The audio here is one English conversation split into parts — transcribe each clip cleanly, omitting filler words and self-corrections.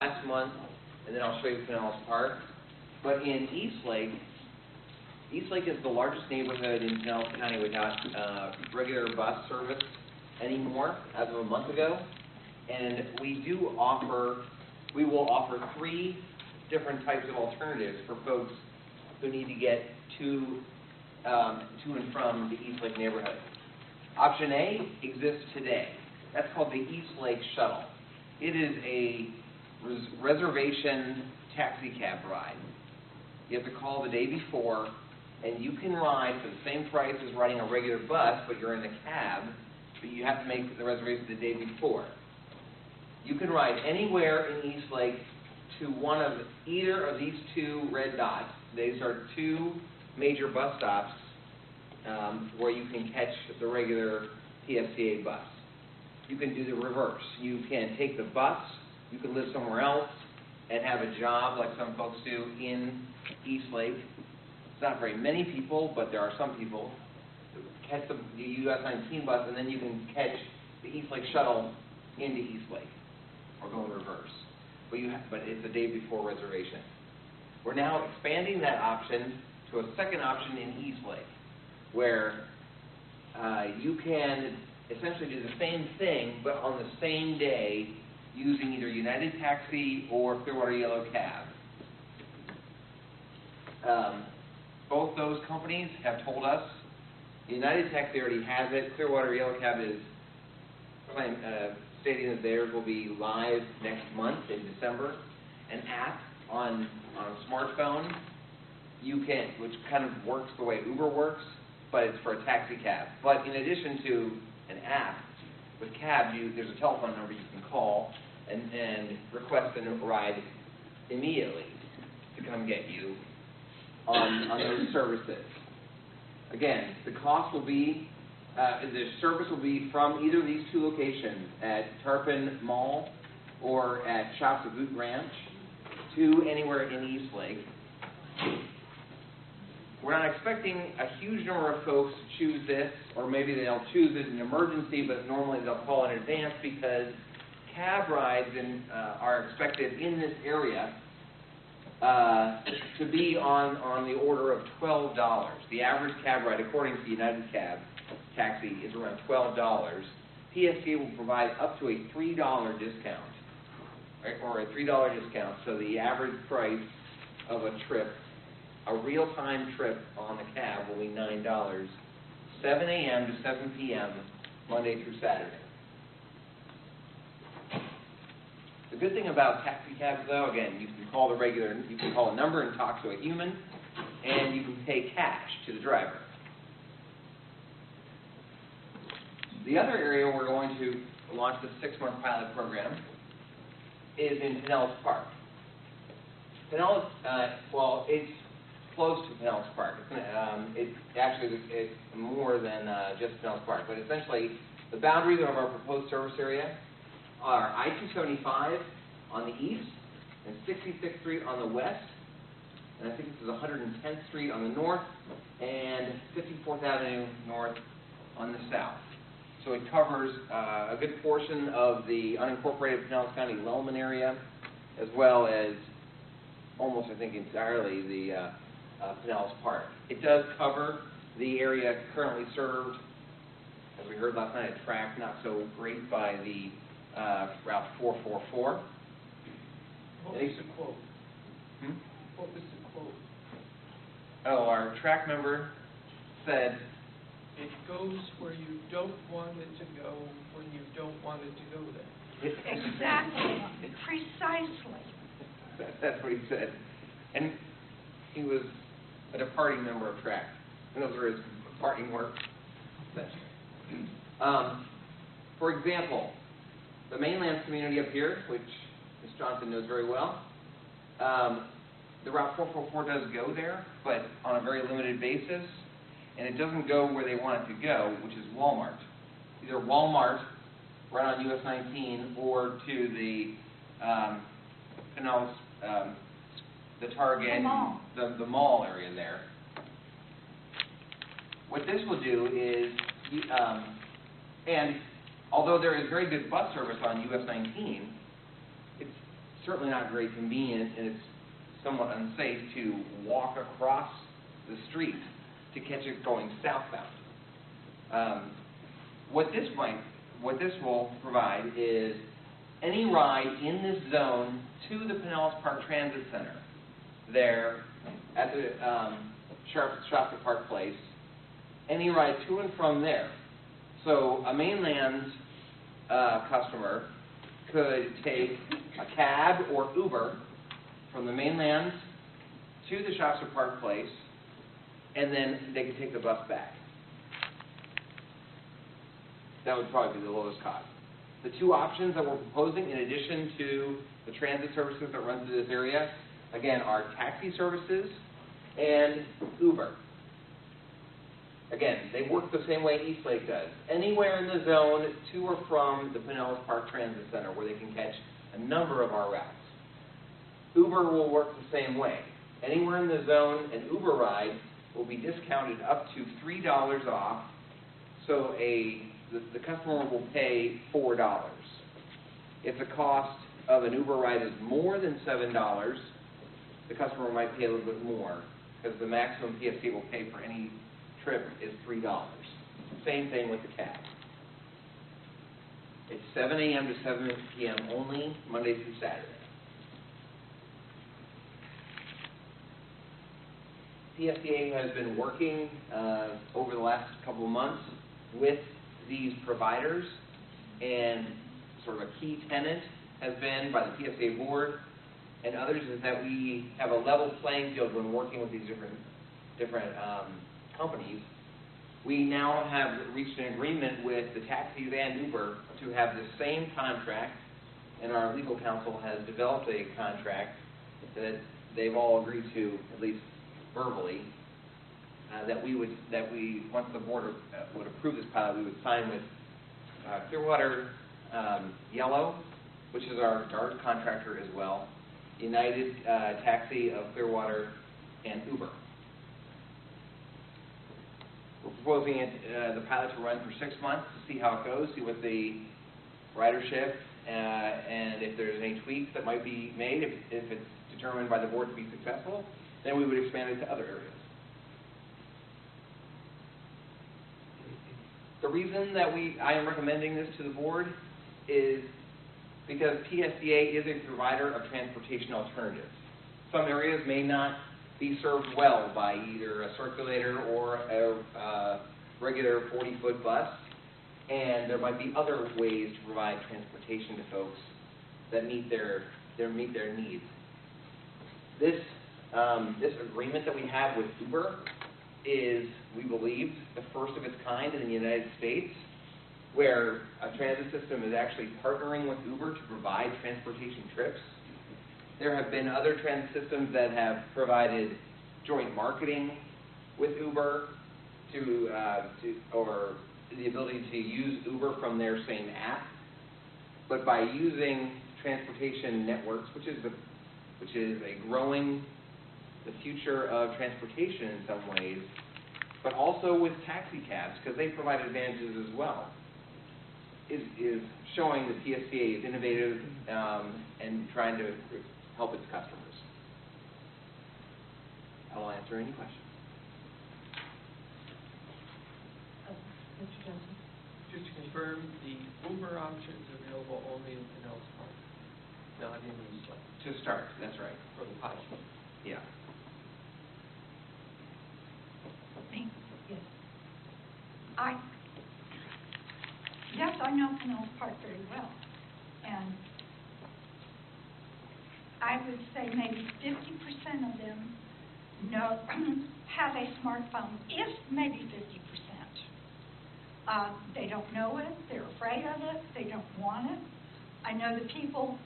last month, and then I'll show you Pinellas Park. But in Eastlake is the largest neighborhood in Pinellas County without regular bus service anymore as of a month ago. And we will offer 3 different types of alternatives for folks who need to get to and from the Eastlake neighborhood. Option A exists today. That's called the Eastlake Shuttle. It is a reservation taxi cab ride. You have to call the day before, and you can ride for the same price as riding a regular bus, but you're in the cab, but you have to make the reservation the day before. You can ride anywhere in Eastlake to one of either of these 2 red dots. These are 2 major bus stops where you can catch the regular PSCA bus. You can do the reverse. You can take the bus, you can live somewhere else and have a job like some folks do in Eastlake. It's not very many people, but there are some people who catch the US 19 bus, and then you can catch the Eastlake Shuttle into Eastlake, or go in reverse. But it's a day before reservation. We're now expanding that option to a second option in Eastlake, where you can essentially do the same thing, but on the same day, using either United Taxi or Clearwater Yellow Cab. Both those companies have told us United Taxi already has it. Clearwater Yellow Cab is stating that theirs will be live next month in December. An app on a smartphone, which kind of works the way Uber works, but it's for a taxi cab. But in addition to an app, with cab, there's a telephone number you can call and request a ride immediately to come get you on those services. Again, the cost will be, the service will be from either of these 2 locations, at Tarpon Mall or at Shops at Boot Ranch, to anywhere in Eastlake. We're not expecting a huge number of folks to choose this, or maybe they'll choose it in an emergency, but normally they'll call in advance, because cab rides are expected in this area to be on the order of $12. The average cab ride, according to United Cab Taxi, is around $12. PSCA will provide up to a $3 discount, right, or a $3 discount, so the average price of a trip, a real-time trip on the cab, will be $9, 7 a.m. to 7 p.m., Monday through Saturday. The good thing about taxi cabs, though, again, you can call a number and talk to a human, and you can pay cash to the driver. The other area we're going to launch the 6-month pilot program is in Pinellas Park. Pinellas, it's close to Pinellas Park. It's more than just Pinellas Park, but essentially the boundaries of our proposed service area are I-275 on the east and 66th Street on the west, and I think this is 110th Street on the north and 54th Avenue north on the south. So it covers a good portion of the unincorporated Pinellas County Lellman area, as well as almost, I think, entirely the Pinellas Park. It does cover the area currently served, as we heard last night, at track, not so great, by the Route 444. What was the quote? What was the quote? Oh, our track member said, "It goes where you don't want it to go when you don't want it to go there." Exactly. Precisely. That's what he said. And he was a departing member of track. And those are his departing words. For example, the mainland community up here, which Ms. Johnson knows very well, the Route 444 does go there, but on a very limited basis, and it doesn't go where they want it to go, which is Walmart. Either Walmart, right on US 19, or to the Pinellas, the Target, the mall area there. What this will do is, and although there is very good bus service on US 19, it's certainly not very convenient, and it's somewhat unsafe to walk across the street to catch it going southbound. What this will provide is any ride in this zone to the Pinellas Park Transit Center, there at the Shasta Park Place, any ride to and from there. So a mainland customer could take a cab or Uber from the mainland to the Shasta Park Place, and then they could take the bus back. That would probably be the lowest cost. The two options that we're proposing, in addition to the transit services that run through this area, again, are taxi services and Uber. Again, they work the same way Eastlake does. Anywhere in the zone to or from the Pinellas Park Transit Center where they can catch a number of our routes. Uber will work the same way. Anywhere in the zone, an Uber ride will be discounted up to $3 off, so the customer will pay $4. If the cost of an Uber ride is more than $7, the customer might pay a little bit more, because the maximum PSC will pay for any trip is $3. Same thing with the cab. It's 7 a.m. to 7 p.m. only, Monday through Saturday. PSCA has been working over the last couple of months with these providers, and sort of a key tenet has been by the PSCA board and others is that we have a level playing field when working with these different companies. We now have reached an agreement with the taxis and Uber to have the same contract, and our legal counsel has developed a contract that they've all agreed to, at least verbally, that we once the board would approve this pilot, we would sign with Clearwater Yellow, which is our DART contractor as well, United Taxi of Clearwater, and Uber. We're proposing the pilot to run for 6 months to see how it goes, see what the ridership, and if there's any tweaks that might be made. If it's determined by the board to be successful, then we would expand it to other areas. The reason that I am recommending this to the board is because PSCA is a provider of transportation alternatives. Some areas may not be served well by either a circulator or a regular 40-foot bus, and there might be other ways to provide transportation to folks that meet their needs. This agreement that we have with Uber is, we believe, the first of its kind in the United States, where a transit system is actually partnering with Uber to provide transportation trips. There have been other transit systems that have provided joint marketing with Uber or the ability to use Uber from their same app. But by using transportation networks, which is the future of transportation in some ways, but also with taxi cabs, because they provide advantages as well, is showing that PSCA is innovative and trying to help its customers. I will answer any questions. Mr. Johnson? Just to confirm, the Uber option is available only in Pinellas Park, not in Eastlake. To start, that's right. For the pilot. Yeah. Me? Yes. Yes, I know Pinellas Park very well, and I would say maybe 50% of them have a smartphone, if maybe 50%. They don't know it, they're afraid of it, they don't want it. I know the people,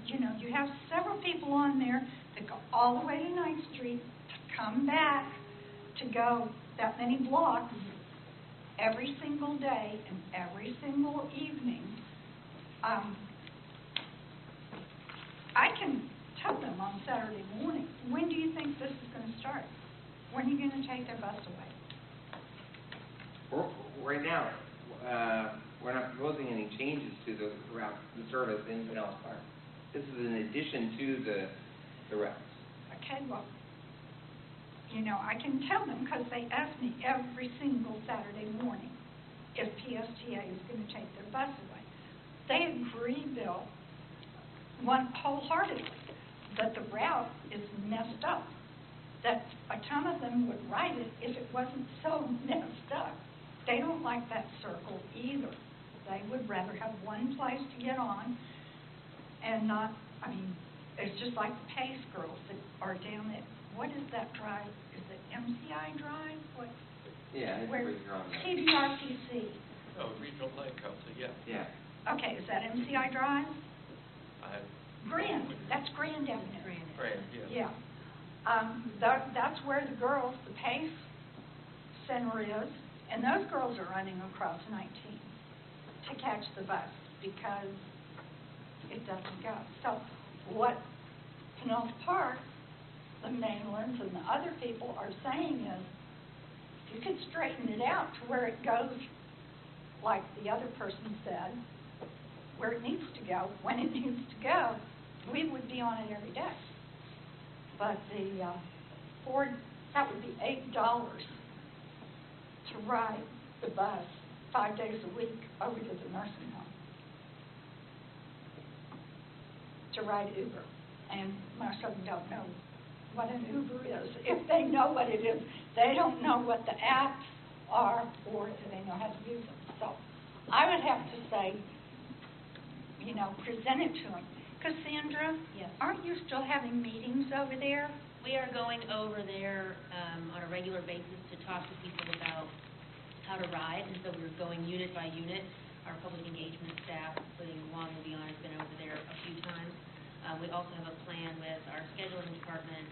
you have several people on there that go all the way to 9th Street, to come back, to go that many blocks every single day and every single evening. I can tell them on Saturday morning, when do you think this is going to start? When are you going to take their bus away? Right now, we're not proposing any changes to the service in Pinellas Park. This is in addition to the routes. Okay, well, you know, I can tell them because they ask me every single Saturday morning if PSTA is going to take their bus away. They agree, Bill, wholeheartedly, that the route is messed up, that a ton of them would ride it if it wasn't so messed up. They don't like that circle either. They would rather have one place to get on and not, I mean, it's just like the Pace girls that are down at, what is that drive? Is it MCI Drive? What? Yeah, it's Where? where you're on there. TDRPC. Oh, Regional Planning Council, yeah. Yeah. Okay, is that MCI Drive? I- Grand, that's Grand Avenue. Grand, yeah. Yeah. That's where the girls, the Pace Center is, and those girls are running across 19 to catch the bus because it doesn't go. So what Pinellas Park, the Mainlands and the other people are saying is, if you could straighten it out to where it goes, like the other person said, where it needs to go, when it needs to go, we would be on it every day. But the Ford, that would be $8 to ride the bus 5 days a week over to the nursing home, to ride Uber. And most of them don't know what an Uber is. If they know what it is, they don't know what the apps are, or do they know how to use them. So I would have to say, you know, present it to them. Cassandra, Yes. aren't you still having meetings over there? We are going over there on a regular basis to talk to people about how to ride, and so we're going unit by unit. Our public engagement staff, including Juan Lubiana, has been over there a few times. We also have a plan with our scheduling department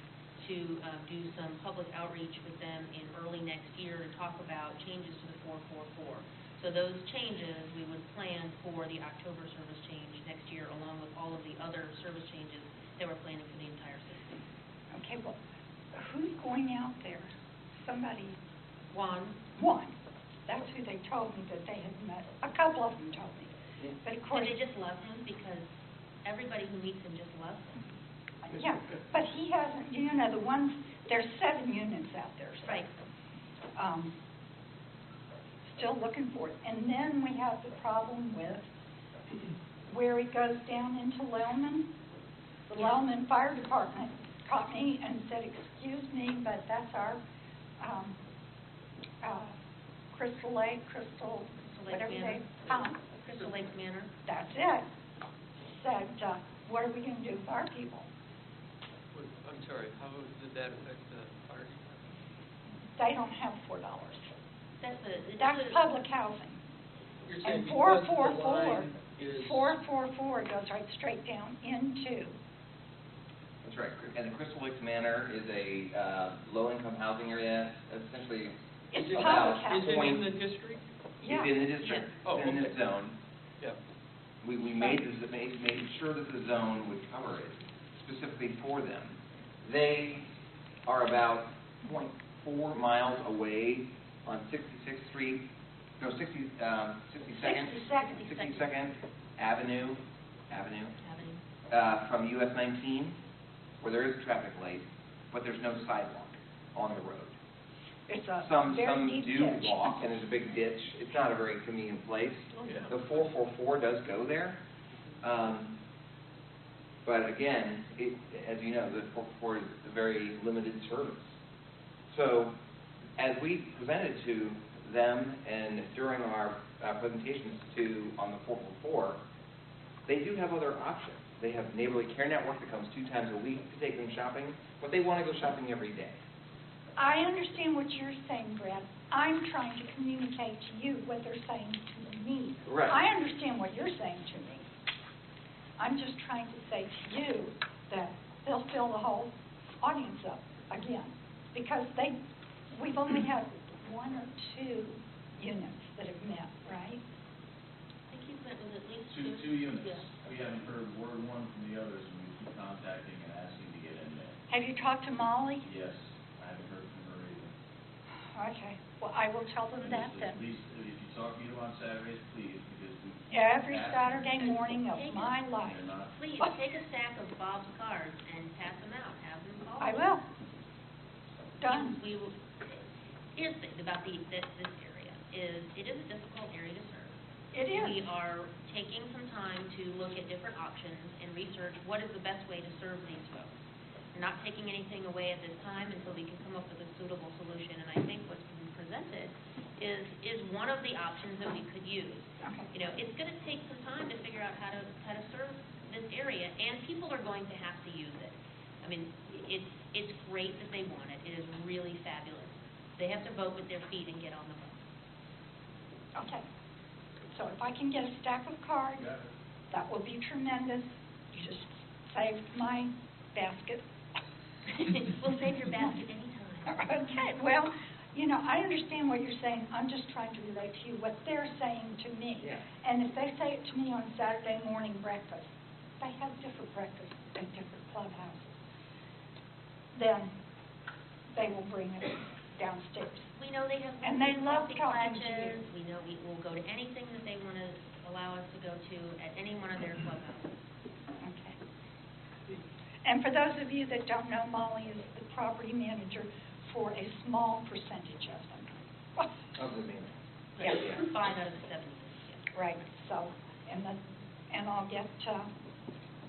to do some public outreach with them in early next year to talk about changes to the 444. So those changes, we would plan for the October service change next year, along with all of the other service changes that we're planning for the entire system. Okay, well, who's going out there? Somebody, Juan, one. That's who they told me that they had met. A couple of them told me. But of course, and they just love him because everybody who meets him just loves him. yeah, but he hasn't, you know, the ones, there's 7 units out there. So, Right. Still looking for it. And then we have the problem with where it goes down into Lellman. The Yeah. Lellman Fire Department caught me and said, excuse me, but that's our Crystal Lake, Crystal Lake whatever Manor. they, Crystal Lake Manor. that's it. Said, what are we going to do with our people? I'm sorry, how did that affect the fire department? They don't have $4. That's That's public housing. You're saying And because the 444, line is... 444 goes right straight down into. That's right. And the Crystal Lakes Manor is a low-income housing area, essentially It's Is it- public about Is it housing. in the district? Yeah. It's in the district, Yeah. Oh, it's in this okay. zone. Yeah. We made sure that the zone would cover it specifically for them. They are about 0.4 miles away on 66th Street, no, 62nd 62nd. Avenue, Avenue. from US 19, where there is a traffic light, but there's no sidewalk on the road. It's a Some very deep do ditch. walk, and there's a big ditch. It's not a very convenient place. Oh, yeah. The 444 does go there. But again, as you know, the 444 is a very limited service. So as we presented to them and during our presentations on the 444, they do have other options. They have Neighborly Care Network that comes 2 times a week to take them shopping, but they want to go shopping every day. I understand what you're saying, Brad. I'm trying to communicate to you what they're saying to me. Right. I understand what you're saying to me. I'm just trying to say to you that they'll fill the whole audience up again, because we've only had 1 or 2 units that have met, right? I think he's met with at least Two units. Yeah. We haven't heard word one from the others, and we keep contacting and asking to get in there. Have you talked to Molly? Yes, I haven't heard from her either. Okay, well, I will tell them And that just then. At least, if you start, meet them on Saturdays, please, because we. Every ask- Saturday morning of my life. They're not, Please, take a stack of Bob's cards and pass them out, have them call. I will. Done. We will, here's the thing about this area, is it is a difficult area to serve. It We is. are taking some time to look at different options and research what is the best way to serve these folks. We're not taking anything away at this time until we can come up with a suitable solution, and I think what's been presented is one of the options that we could use. Okay. You know, it's gonna take some time to figure out how to serve this area, and people are going to have to use it. I mean, it's great that they want it, it is really fabulous. They have to vote with their feet and get on the bus. Okay. So if I can get a stack of cards, got it. that will be tremendous. You just saved my basket. We'll save your basket anytime. Okay, well, you know, I understand what you're saying. I'm just trying to relate to you what they're saying to me. Yeah. And if they say it to me on Saturday morning breakfast, they have different breakfasts at different clubhouses, then they will bring it downstairs. We know they have. And they love coffee talking to clutches. you. We know we will go to anything that they want to allow us to go to at any one of their clubhouses. Okay. And for those of you that don't know, Molly is the property manager for a small percentage of them. Of the meeting. Yeah. Yeah. 5 out of the 7, yeah. Right, so, and I'll get,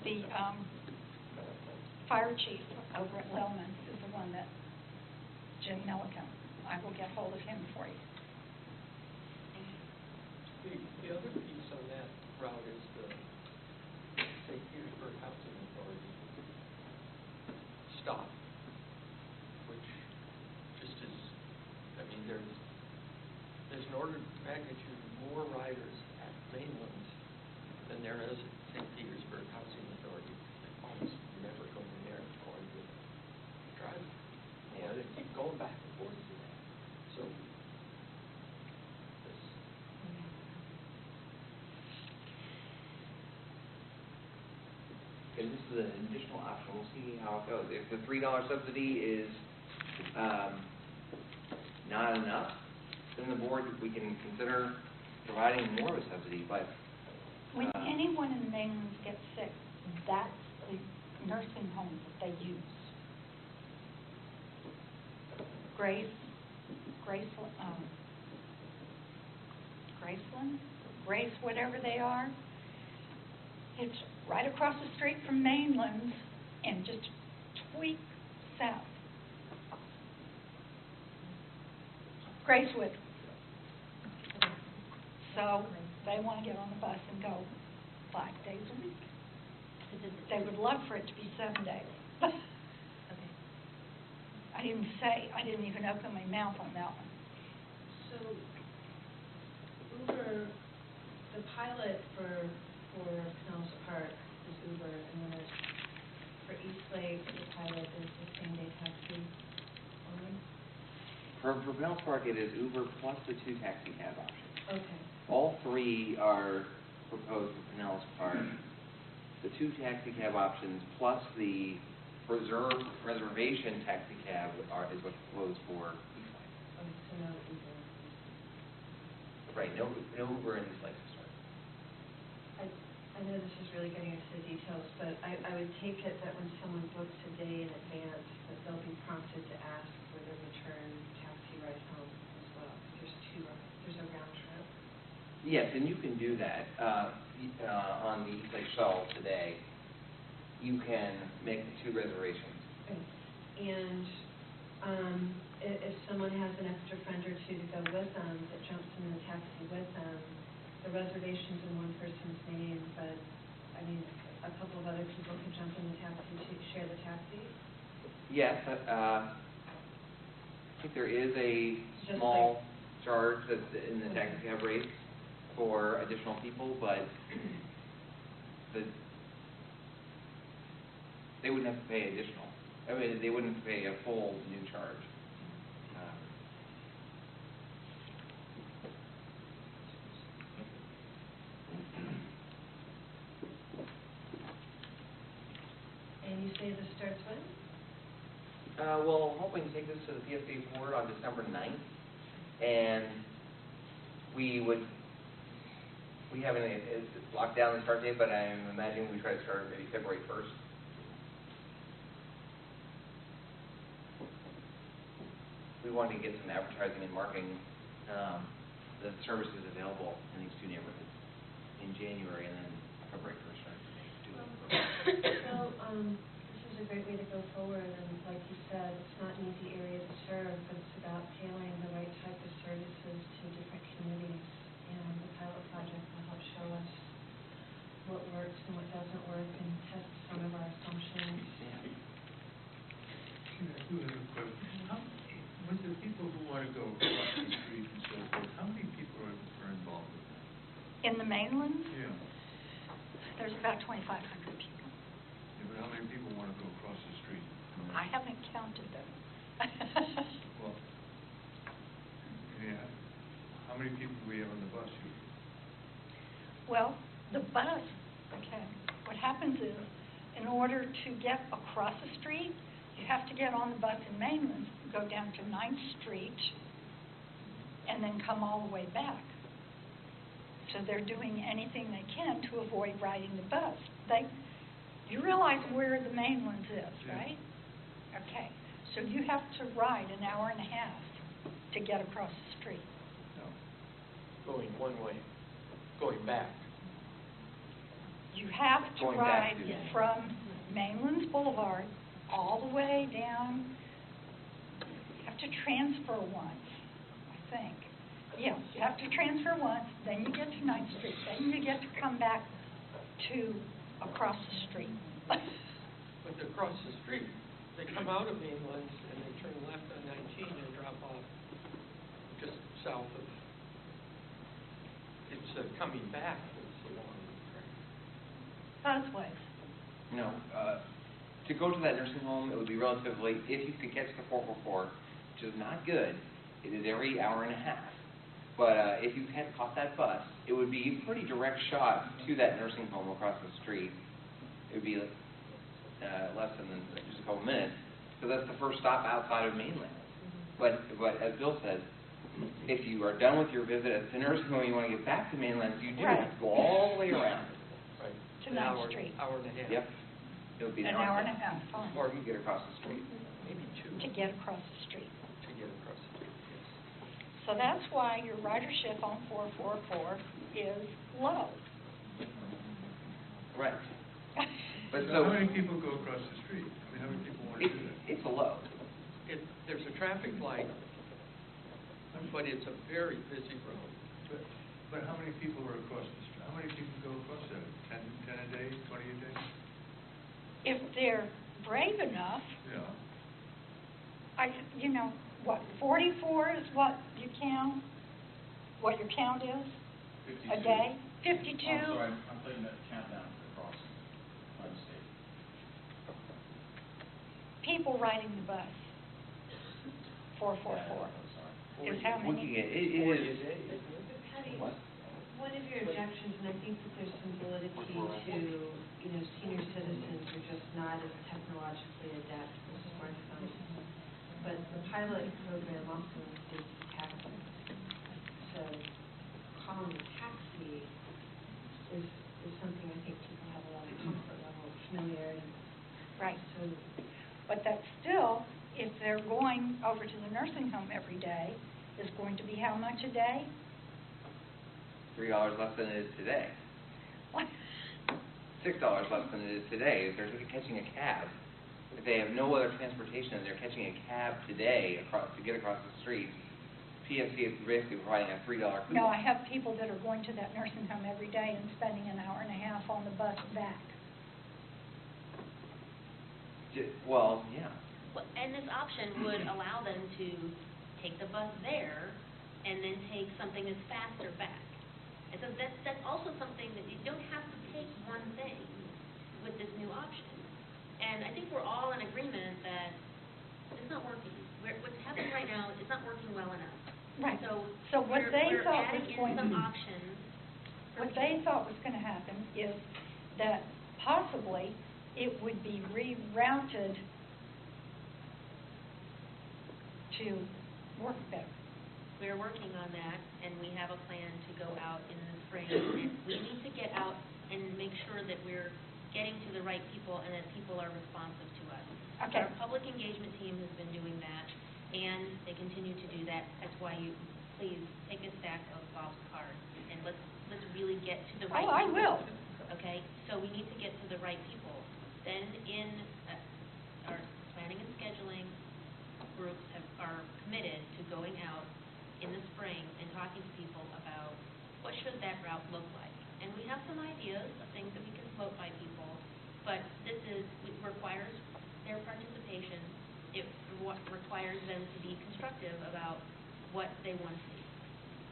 the, fire chief over at Lellman is the one that, Jim Milliken, I will get hold of him for you. The other piece on that route is the St. Petersburg Housing Authority stop, which just is, I mean, there's an order of magnitude more riders at Mainland than there is at St. Petersburg Housing Authority. They almost never go in there or you drive. You know, they keep going back and forth to that. So, this, And this is an additional option, we'll see how it goes. If the $3 subsidy is, not enough, then the board, we can consider providing more of a subsidy, but, When anyone in the mainlands gets sick, that's the nursing home that they use. Grace, whatever they are. It's right across the street from Mainlands and just tweak south. Gracewood. So they want to get on the bus and go 5 days a week. They would love for it to be 7 days. Okay. I didn't even open my mouth on that one. So Uber, the pilot for Pinellas Park is Uber, and then for Eastlake, the pilot is the same-day taxi only? for Pinellas Park, it is Uber plus the 2 taxi cab options. Okay. All 3 are proposed for Pinellas Park. The 2 taxi cab options plus the reservation taxi cab is what's proposed for Eastlake. Okay, so no Uber. Right, no Uber in Eastlake to start. I know this is really getting into the details, but I would take it that when someone books a day in advance, that they'll be prompted to ask for the return taxi ride home as well, because there's a round trip. Yes, and you can do that on the Eastlake Shuttle today. You can make the 2 reservations. And if someone has an extra friend or 2 to go with them, that jumps in the taxi with them, the reservation's in one person's name, but, I mean, a couple of other people can jump in the taxi to share the taxi? Yes, I think there is a Just small charge that's in the taxi cab rates for additional people, but they wouldn't have to pay additional. I mean, they wouldn't pay a full new charge. And you say this starts when? Well, I'm hoping to take this to the PSA board on December 9th, and we haven't locked down the start date, but I'm imagining we try to start maybe February 1st. We wanted to get some advertising and marketing, the services available in these two neighborhoods in January, and then February 1st. So, this is a great way to go forward, and like you said, it's not an easy area to serve, but it's about tailoring the right type of services to different communities, and the pilot project will help show us what works and what doesn't work, and test some of our assumptions. I do have a question. With the people who want to go across the street and so forth, how many people are involved with that? In the mainland, Yeah. there's about 2,500 people. Yeah, but how many people want to go across the street? I haven't counted them. Well, yeah. How many people do we have on the bus usually? Well, the bus, okay, what happens is, in order to get across the street, you have to get on the bus in Mainland, go down to 9th Street, and then come all the way back. So they're doing anything they can to avoid riding the bus. You realize where the Mainlands is, Yeah. right? Okay, so you have to ride an hour and a half to get across the street. No. Going one way, going back. You have to Going back ride to that. from Mainlands Boulevard all the way down. You have to transfer once, I think. Yeah, you have to transfer once, then you get to 9th Street, then you get to come back to across the street. But across the street, they come out of Mainland and they turn left on 19 and drop off just south of, it's coming back, it's along the train. Buzzways. No, to go to that nursing home, it would be relatively, if you could catch the 444, which is not good, it is every hour and a half. But if you had caught that bus, it would be a pretty direct shot to that nursing home across the street. It would be less than just a couple minutes, because that's the first stop outside of Mainland. But as Bill said, if you are done with your visit at the nursing home and you want to get back to Mainland, you do Right. have to go all the way around. Right. To An 9th hour- Street. Hour and a half. Yep. It would be An hour and a half, fine, Or you get across the street. Maybe two to get across the street. to get across the street, yes. So that's why your ridership on 444 is low. Right. But So how many people go across the street? I mean, how many people want to do that? It's a low. There's a traffic light, but it's a very busy road. But how many people are across the street? How many people go across that? 10 a day, 20 a day? If they're brave enough, Yeah. what, 44 is what you count? What your count is? 52. A day? 52? I'm sorry, I'm putting that countdown for crossing, my mistake. People riding the bus. 444 I'm sorry. is how many? Looking at, it is, Patty, what? one of your objections, and I think that there's some validity to, senior citizens are just not as technologically adept with smartphones. But the pilot program also includes taxis. So calling a taxi is something I think people have a lot of comfort level, familiarity. Right. So, But that still, if they're going over to the nursing home every day, is going to be how much a day? $3 less than it is today. What? $6 less than it is today. If they're catching a cab, if they have no other transportation and they're catching a cab today to get across the street, PFC is basically providing a $3 coupon. No, I have people that are going to that nursing home every day and spending an hour and a half on the bus back. Well, yeah. Well, and this option would allow them to take the bus there and then take something that's faster back. And so that's also something that you don't have to take one thing with this new option. And I think we're all in agreement that it's not working. What's happening right now is not working well enough. Right. So what we're they thought adding was in going some to, options. for what they thought was going to happen is that possibly it would be rerouted to work better. we're working on that, and we have a plan to go out in the spring. And we need to get out and make sure that we're getting to the right people and that people are responsive to us. Okay. Our public engagement team has been doing that, and they continue to do that. That's why you, please, take a stack of Bob's cards, and let's really get to the right Oh, I people. will. Okay, so we need to get to the right people. Then in our planning and scheduling groups are committed to going out in the spring and talking to people about what should that route look like. And we have some ideas of things that we can float by people, but it requires their participation. It requires them to be constructive about what they want to see.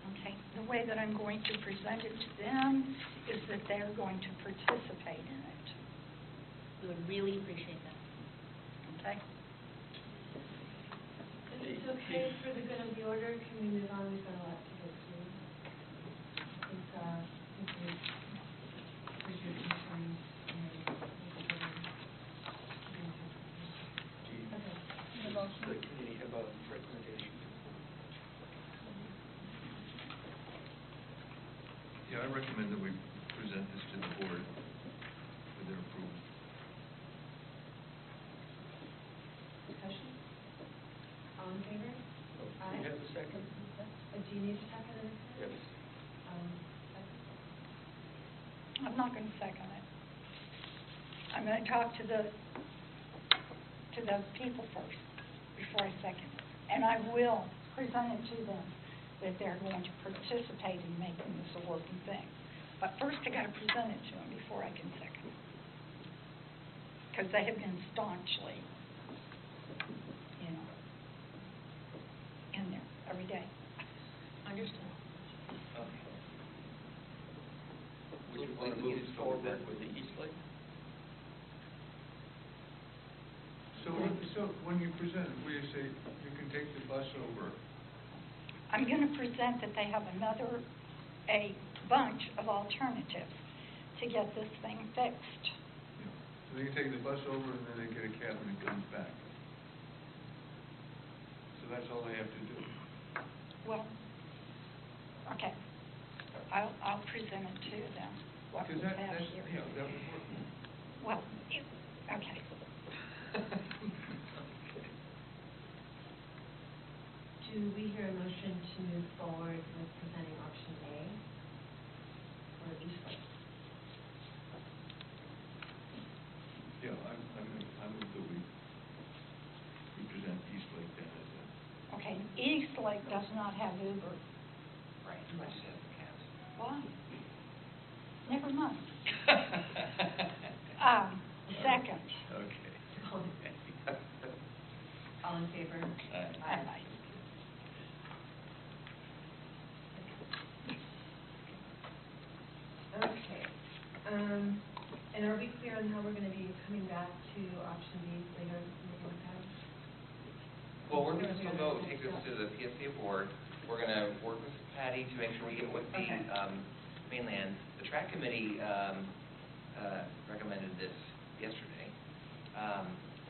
Okay, the way that I'm going to present it to them is that they're going to participate in it, We would really appreciate that. okay? If it's okay for the good of the order, can we move on? We've got a lot to get through. I think here's your concerns. The committee have a recommendation. Yeah, I recommend that we present this to the board for their approval. Discussion? All in favor? Do you have a second? Do you need a second? Yes. Second? I'm not going to second it. I'm going to talk to those people first before I second it. And I will present it to them that they're going to participate in making this a working thing. But first, I got to present it to them before I can second it. Because they have been staunchly, in there every day. Understood. Would you want to move forward with the East Lake? So when you present, will you say you can take the bus over? I'm going to present that they have a bunch of alternatives to get this thing fixed. So they can take the bus over and then they get a cab and it comes back. So that's all they have to do. Well, okay. I'll present it to them, what we Because have that's, here. that would work. Well, okay. Do we hear a motion to move forward with presenting option A or East Lake? Yeah, I'm with the we present East Lake then as a, Okay, East Lake does not have Uber. Right, I just have the cats. Why? Never mind. Second. okay. All in favor? Aye. Okay. And are we clear on how we're going to be coming back to option B later in the time? Well, we're going to still go take this to the PSA board. We're going to work with Patty to make sure we get with the Okay. mainland. The track committee recommended this yesterday.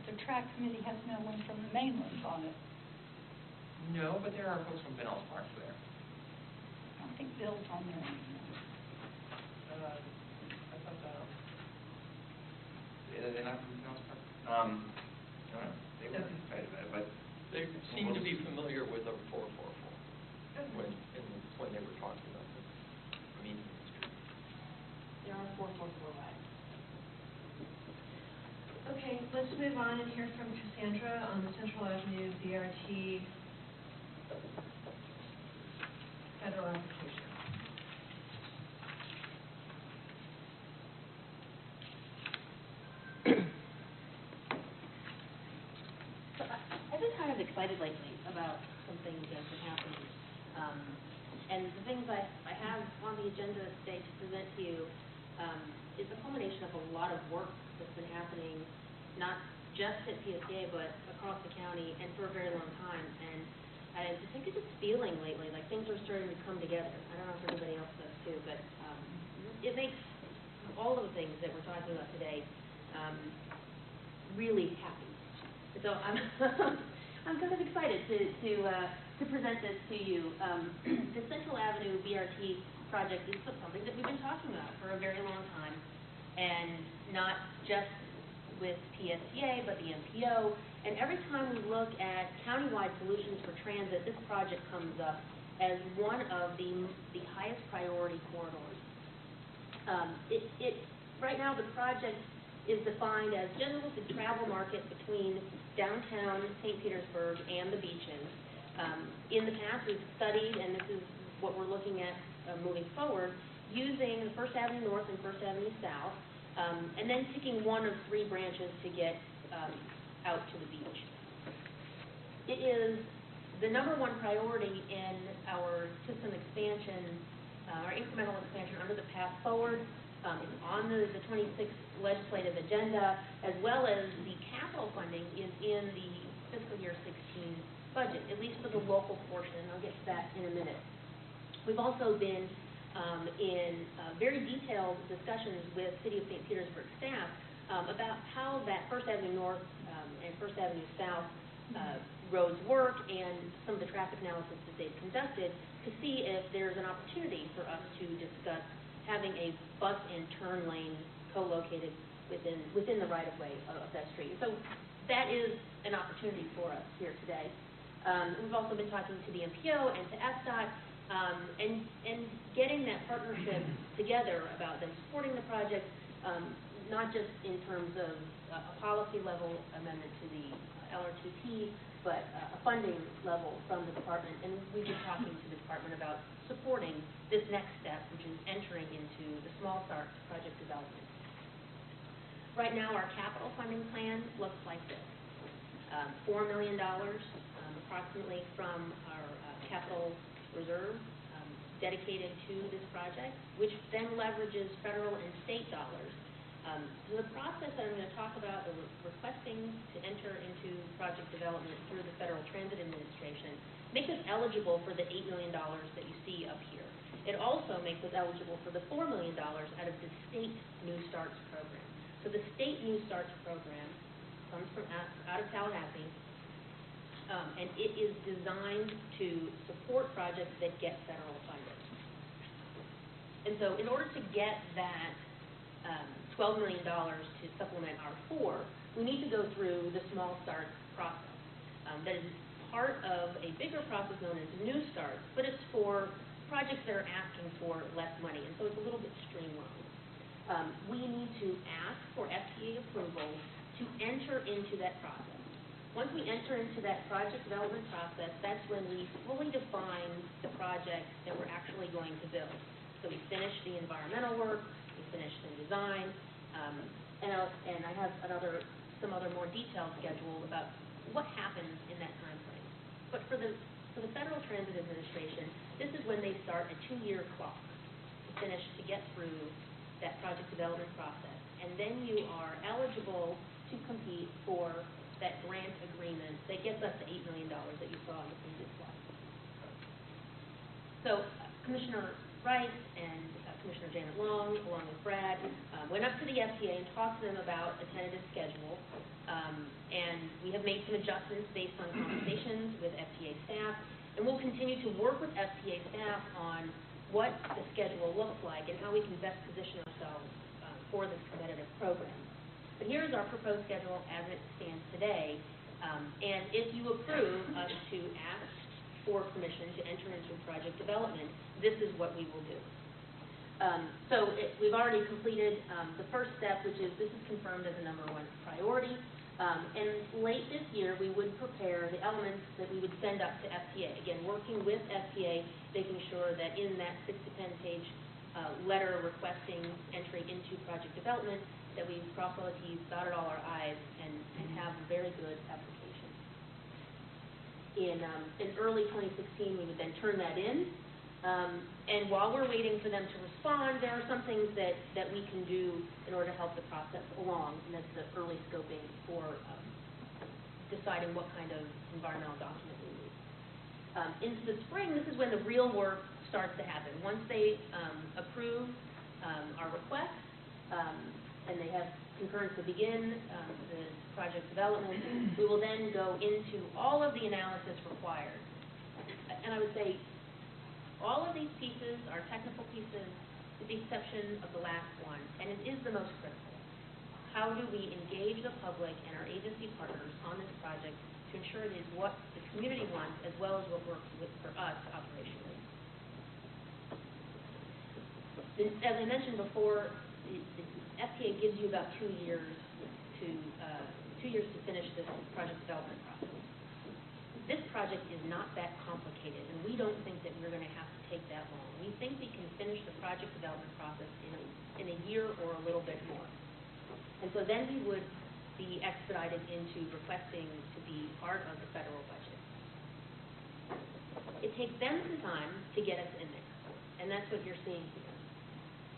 The track committee has no one from the mainland on it. No, but there are folks from Pinellas Park there. I don't think Bill's on there anymore. I thought they're not from Pinellas Park. I don't know. They were Okay. excited about it, but They seem to be familiar with a 444 when they were talking about the meeting. There are 444 rides. Okay, let's move on and hear from Cassandra on the Central Avenue BRT federal application. So I've been kind of excited lately about some things that have been happening. And the things I have on the agenda today to present to you is a culmination of a lot of work that's been happening, not just at PSA, but across the county and for a very long time. And I think it's just feeling lately like things are starting to come together. I don't know if everybody else does too, but it makes all of the things that we're talking about today really happy. So Because I'm excited to present this to you. The Central Avenue BRT project is something that we've been talking about for a very long time, and not just with PSTA, but the MPO. And every time we look at countywide solutions for transit, this project comes up as one of the highest priority corridors. Right now, the project is defined as generally the travel market between downtown St. Petersburg and the beaches. In the past, we've studied, and this is what we're looking at moving forward, using the First Avenue North and First Avenue South, and then picking one of three branches to get out to the beach. It is the number one priority in our system expansion, our incremental expansion under the Path Forward. It's on the 26th legislative agenda, as well as the capital funding is in the fiscal year 16 budget, at least for the local portion. I'll get to that in a minute. We've also been in very detailed discussions with City of St. Petersburg staff about how that First Avenue North and First Avenue South roads work, and some of the traffic analysis that they've conducted to see if there's an opportunity for us to discuss having a bus and turn lane co-located within the right-of-way of that street. So that is an opportunity for us here today. We've also been talking to the MPO and to FDOT, and getting that partnership together about them supporting the project, not just in terms of a policy level amendment to the LRTP, but a funding level from the department. And we've been talking to the department about supporting this next step, which is entering into the small start project development. Right now, our capital funding plan looks like this. $4 million approximately from our capital reserve dedicated to this project, which then leverages federal and state dollars. So the process that I'm going to talk about, the requesting to enter into project development through the Federal Transit Administration, makes us eligible for the $8 million that you see up here. It also makes us eligible for the $4 million out of the state New Starts program. So the state New Starts program comes from out of Tallahassee, and it is designed to support projects that get federal funding. And so in order to get that $12 million to supplement our $4, we need to go through the small start process. That is part of a bigger process known as New Start, but it's for projects that are asking for less money, and so it's a little bit streamlined. We need to ask for FTA approval to enter into that process. Once we enter into that project development process, that's when we fully define the project that we're actually going to build. So we finish the environmental work, we finish the design, and I have some other more detailed schedule about what happens in that time frame. But for the Federal Transit Administration, this is when they start a 2-year clock to get through that project development process. And then you are eligible to compete for that grant agreement that gets us the $8 million that you saw in the previous slide. So Commissioner Rice and Commissioner Janet Long, along with Brad, went up to the FTA and talked to them about a tentative schedule, and we have made some adjustments based on conversations with FTA staff, and we'll continue to work with FTA staff on what the schedule looks like and how we can best position ourselves for this competitive program. But here's our proposed schedule as it stands today, and if you approve us to ask for permission to enter into project development, this is what we will do. We've already completed the first step, which is this is confirmed as a #1 priority. And late this year, we would prepare the elements that we would send up to FTA. Again, working with FTA, making sure that in that 6 to 10 page letter requesting entry into project development, that we've crossed all the T's, dotted all our I's, and have a very good application. In early 2016, we would then turn that in. And while we're waiting for them to respond, there are some things that we can do in order to help the process along, and that's the early scoping for deciding what kind of environmental document we need. Into the spring, this is when the real work starts to happen. Once they approve our request, and they have concurrence to begin the project development. We will then go into all of the analysis required. And I would say, all of these pieces are technical pieces, with the exception of the last one, and it is the most critical. How do we engage the public and our agency partners on this project to ensure it is what the community wants, as well as what works for us operationally? As I mentioned before, the FTA gives you about 2 years to finish this project development process. This project is not that complicated, and we don't think that we're going to have to take that long. We think we can finish the project development process in a year or a little bit more. And so then we would be expedited into requesting to be part of the federal budget. It takes them some time to get us in there, and that's what you're seeing here,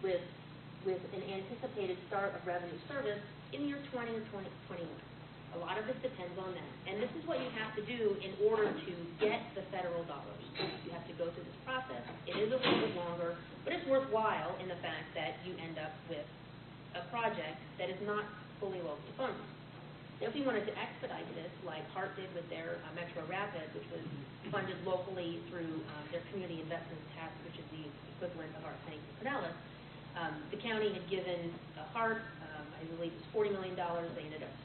with an anticipated start of revenue service in year 20 or 2021. A lot of this depends on them. And this is what you have to do in order to get the federal dollars. You have to go through this process. It is a little bit longer, but it's worthwhile in the fact that you end up with a project that is not fully locally funded. Now, if we wanted to expedite this, like Hart did with their Metro Rapid, which was funded locally through their community investment tax, which is the equivalent of our St. Pinellas, the county had given Hart, I believe it was $40 million. They ended up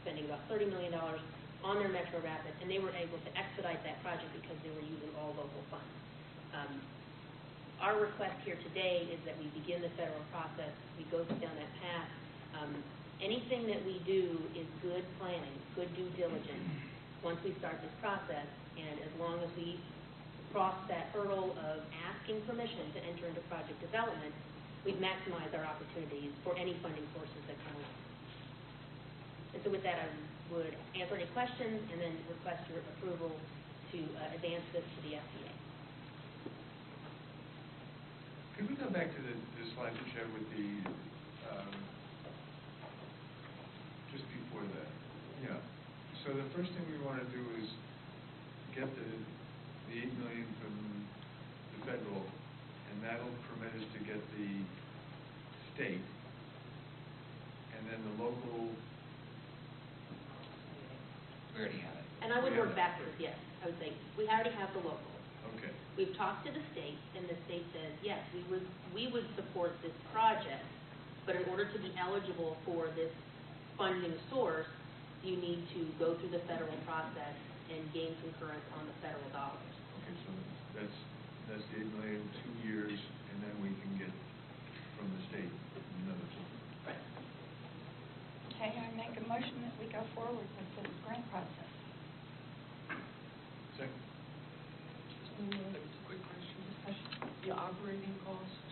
spending about $30 million on their Metro Rapid, and they were able to expedite that project because they were using all local funds. Our request here today is that we begin the federal process, we go down that path. Anything that we do is good planning, good due diligence once we start this process, and as long as we cross that hurdle of asking permission to enter into project development, we've maximized our opportunities for any funding sources that come along. And so with that, I would answer any questions and then request your approval to advance this to the FDA. Could we go back to the slide you showed with the, just before that? Yeah. So the first thing we want to do is get the $8 million from the federal, and that'll permit us to get the state, and then the local. We already have it. And I would work backwards, yes. I would say, we already have the local. Okay. We've talked to the state, and the state says, yes, we would support this project, but in order to be eligible for this funding source, you need to go through the federal process and gain concurrence on the federal dollars. Okay, so that's the $8 million, 2 years, and then we can get from the state another 2. Right. Okay, I make a motion that we go forward with this grant process. Second. It's a quick question. The operating cost,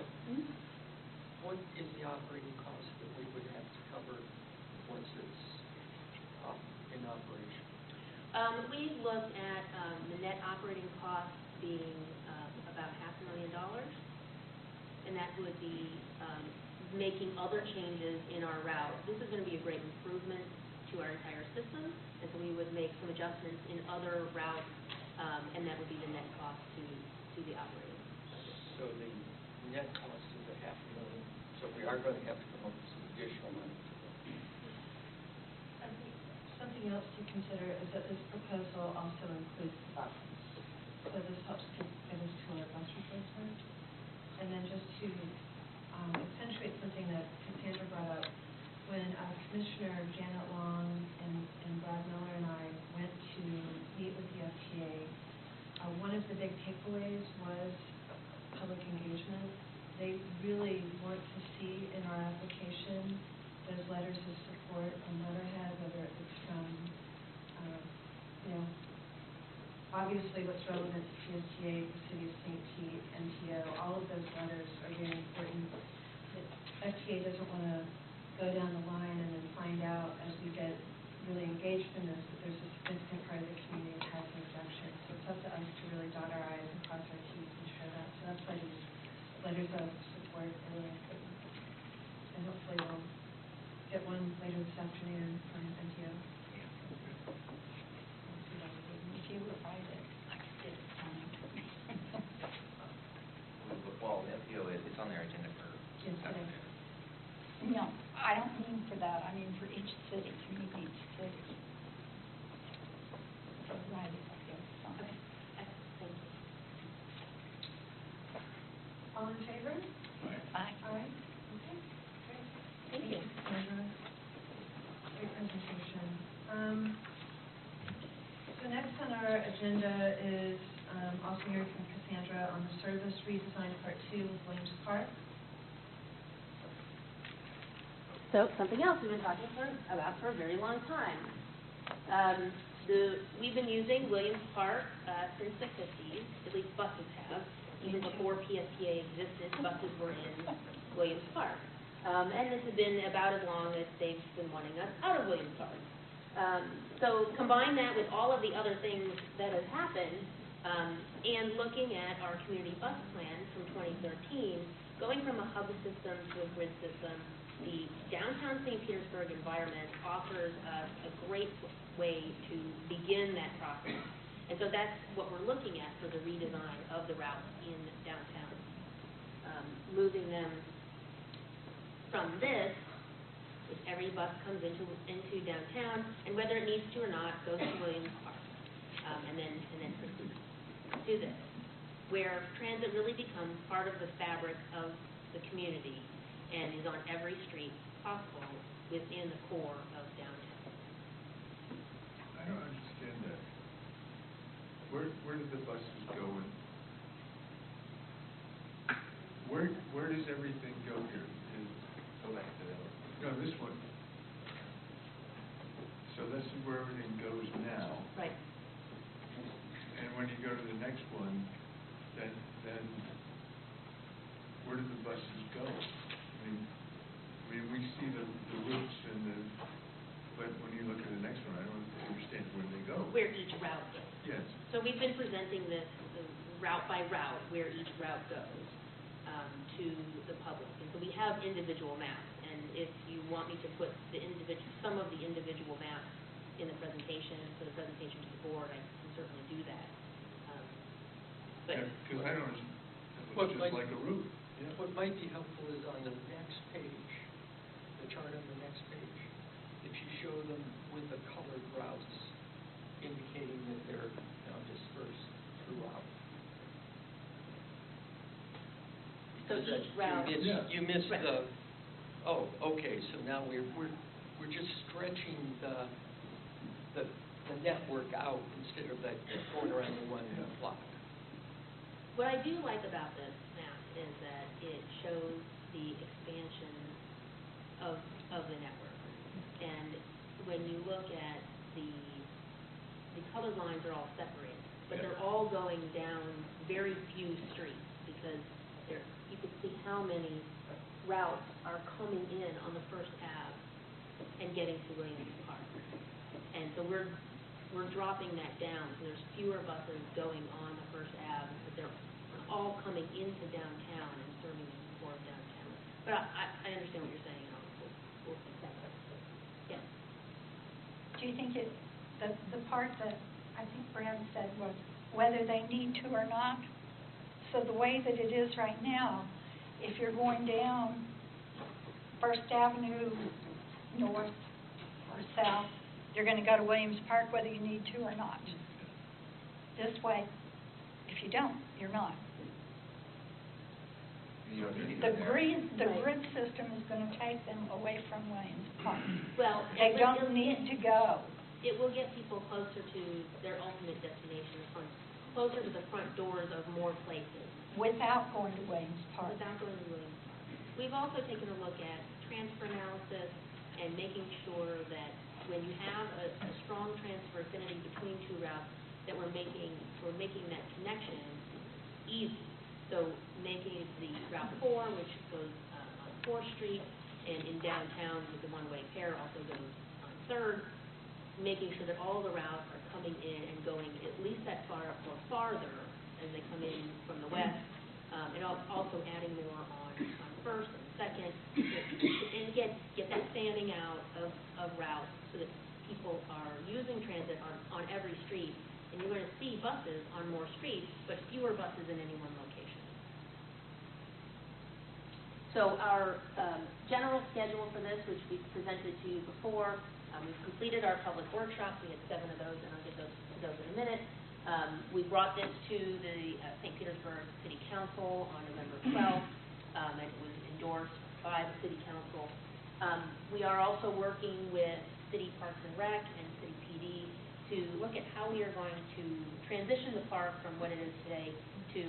what is the operating cost that we would have to cover once it's in operation? We looked at the net operating cost being about $500,000, and that would be making other changes in our route. This is going to be a great improvement to our entire system, and so we would make some adjustments in other routes, and that would be the net cost to the operating. So the net cost is $500,000, so we are going to have to come up with some additional money. I think something else to consider is that this proposal also includes the buses. So this helps to get us to our bus replacement. And then just to accentuate something that Cassandra brought up, when Commissioner Janet Long and Brad Miller and I went to meet with the FTA, one of the big takeaways was public engagement. They really want to see in our application those letters of support and letterhead, whether it's from, obviously what's relevant to PSTA, the City of St. Pete, NTO, all of those letters are very important. The FTA doesn't want to go down the line and then find out as we get really engaged in this that there's a significant part of the community that has an objection. So it's up to us to really dot our I's and cross our T's and show that. So that's why these letters of support are really important. And hopefully we'll get one later this afternoon from NTO. If you would write it, I could get it from you. Well, the FPO, it's on their agenda for. Yes, today. No, I don't mean for that, I mean our agenda is also hearing from Cassandra on the service redesign part 2 with Williams Park. So, something else we've been talking about for a very long time. We've been using Williams Park since the 50s, at least buses have. Even before PSPA existed, buses were in Williams Park. And this has been about as long as they've been wanting us out of Williams Park. So combine that with all of the other things that have happened, and looking at our community bus plan from 2013, going from a hub system to a grid system, the downtown St. Petersburg environment offers us a great way to begin that process. And so that's what we're looking at for the redesign of the routes in downtown. Moving them from this, if every bus comes into downtown, and whether it needs to or not, goes to Williams Park, and then proceeds to this, where transit really becomes part of the fabric of the community and is on every street possible within the core of downtown. I don't understand that. Where did the buses go in? Where does everything go here? Go back to that. No, this one. So this is where everything goes now. Right. And when you go to the next one, then where do the buses go? I mean, we see the routes but when you look at the next one, I don't understand where they go. Where each route goes. Yes. So we've been presenting this route by route, where each route goes to the public. And so we have individual maps. And if you want me to put some of the individual maps in the presentation, for the presentation to the board, I can certainly do that. Because I don't understand. It What looks might- just like a route. Yeah. What might be helpful is on the next page, the chart on the next page, if you show them with the colored routes, indicating that they're now dispersed throughout. So Because each route. You missed Right. the, oh, okay, so now we're just stretching the network out instead of that going around the one block. What I do like about this map is that it shows the expansion of the network. And when you look at the colored lines are all separated, but they're all going down very few streets, because you can see how many routes are coming in on the First Ave and getting to Williams Park. And so we're dropping that down, so there's fewer buses going on the First Ave, but they're all coming into downtown and serving the core of downtown. But I understand what you're saying, and we'll fix that. Yes. Do you think the part that I think Brad said was whether they need to or not? So the way that it is right now, if you're going down First Avenue north or south, you're going to go to Williams Park whether you need to or not. This way, if you don't, you're not. You don't need The it there. grid system is going to take them away from Williams Park. Well, They don't need to go. It will get people closer to their ultimate destination, closer to the front doors of more places. Without going to Williams Park. Without going to Williams Park. We've also taken a look at transfer analysis and making sure that when you have a strong transfer affinity between two routes, that we're making that connection easy. So making the Route 4, which goes on 4th Street, and in downtown with the one-way pair also goes on 3rd, making sure that all the routes are coming in and going at least that far or farther as they come in from the west, and also adding more on 1st and 2nd, and get that fanning out of routes so that people are using transit on every street, and you're going to see buses on more streets, but fewer buses in any one location. So our general schedule for this, which we've presented to you before, we've completed our public workshops. We had 7 of those, and I'll get to those in a minute. We brought this to the St. Petersburg City Council on November 12th, and it was endorsed by the City Council. We are also working with City Parks and Rec and City PD to look at how we are going to transition the park from what it is today to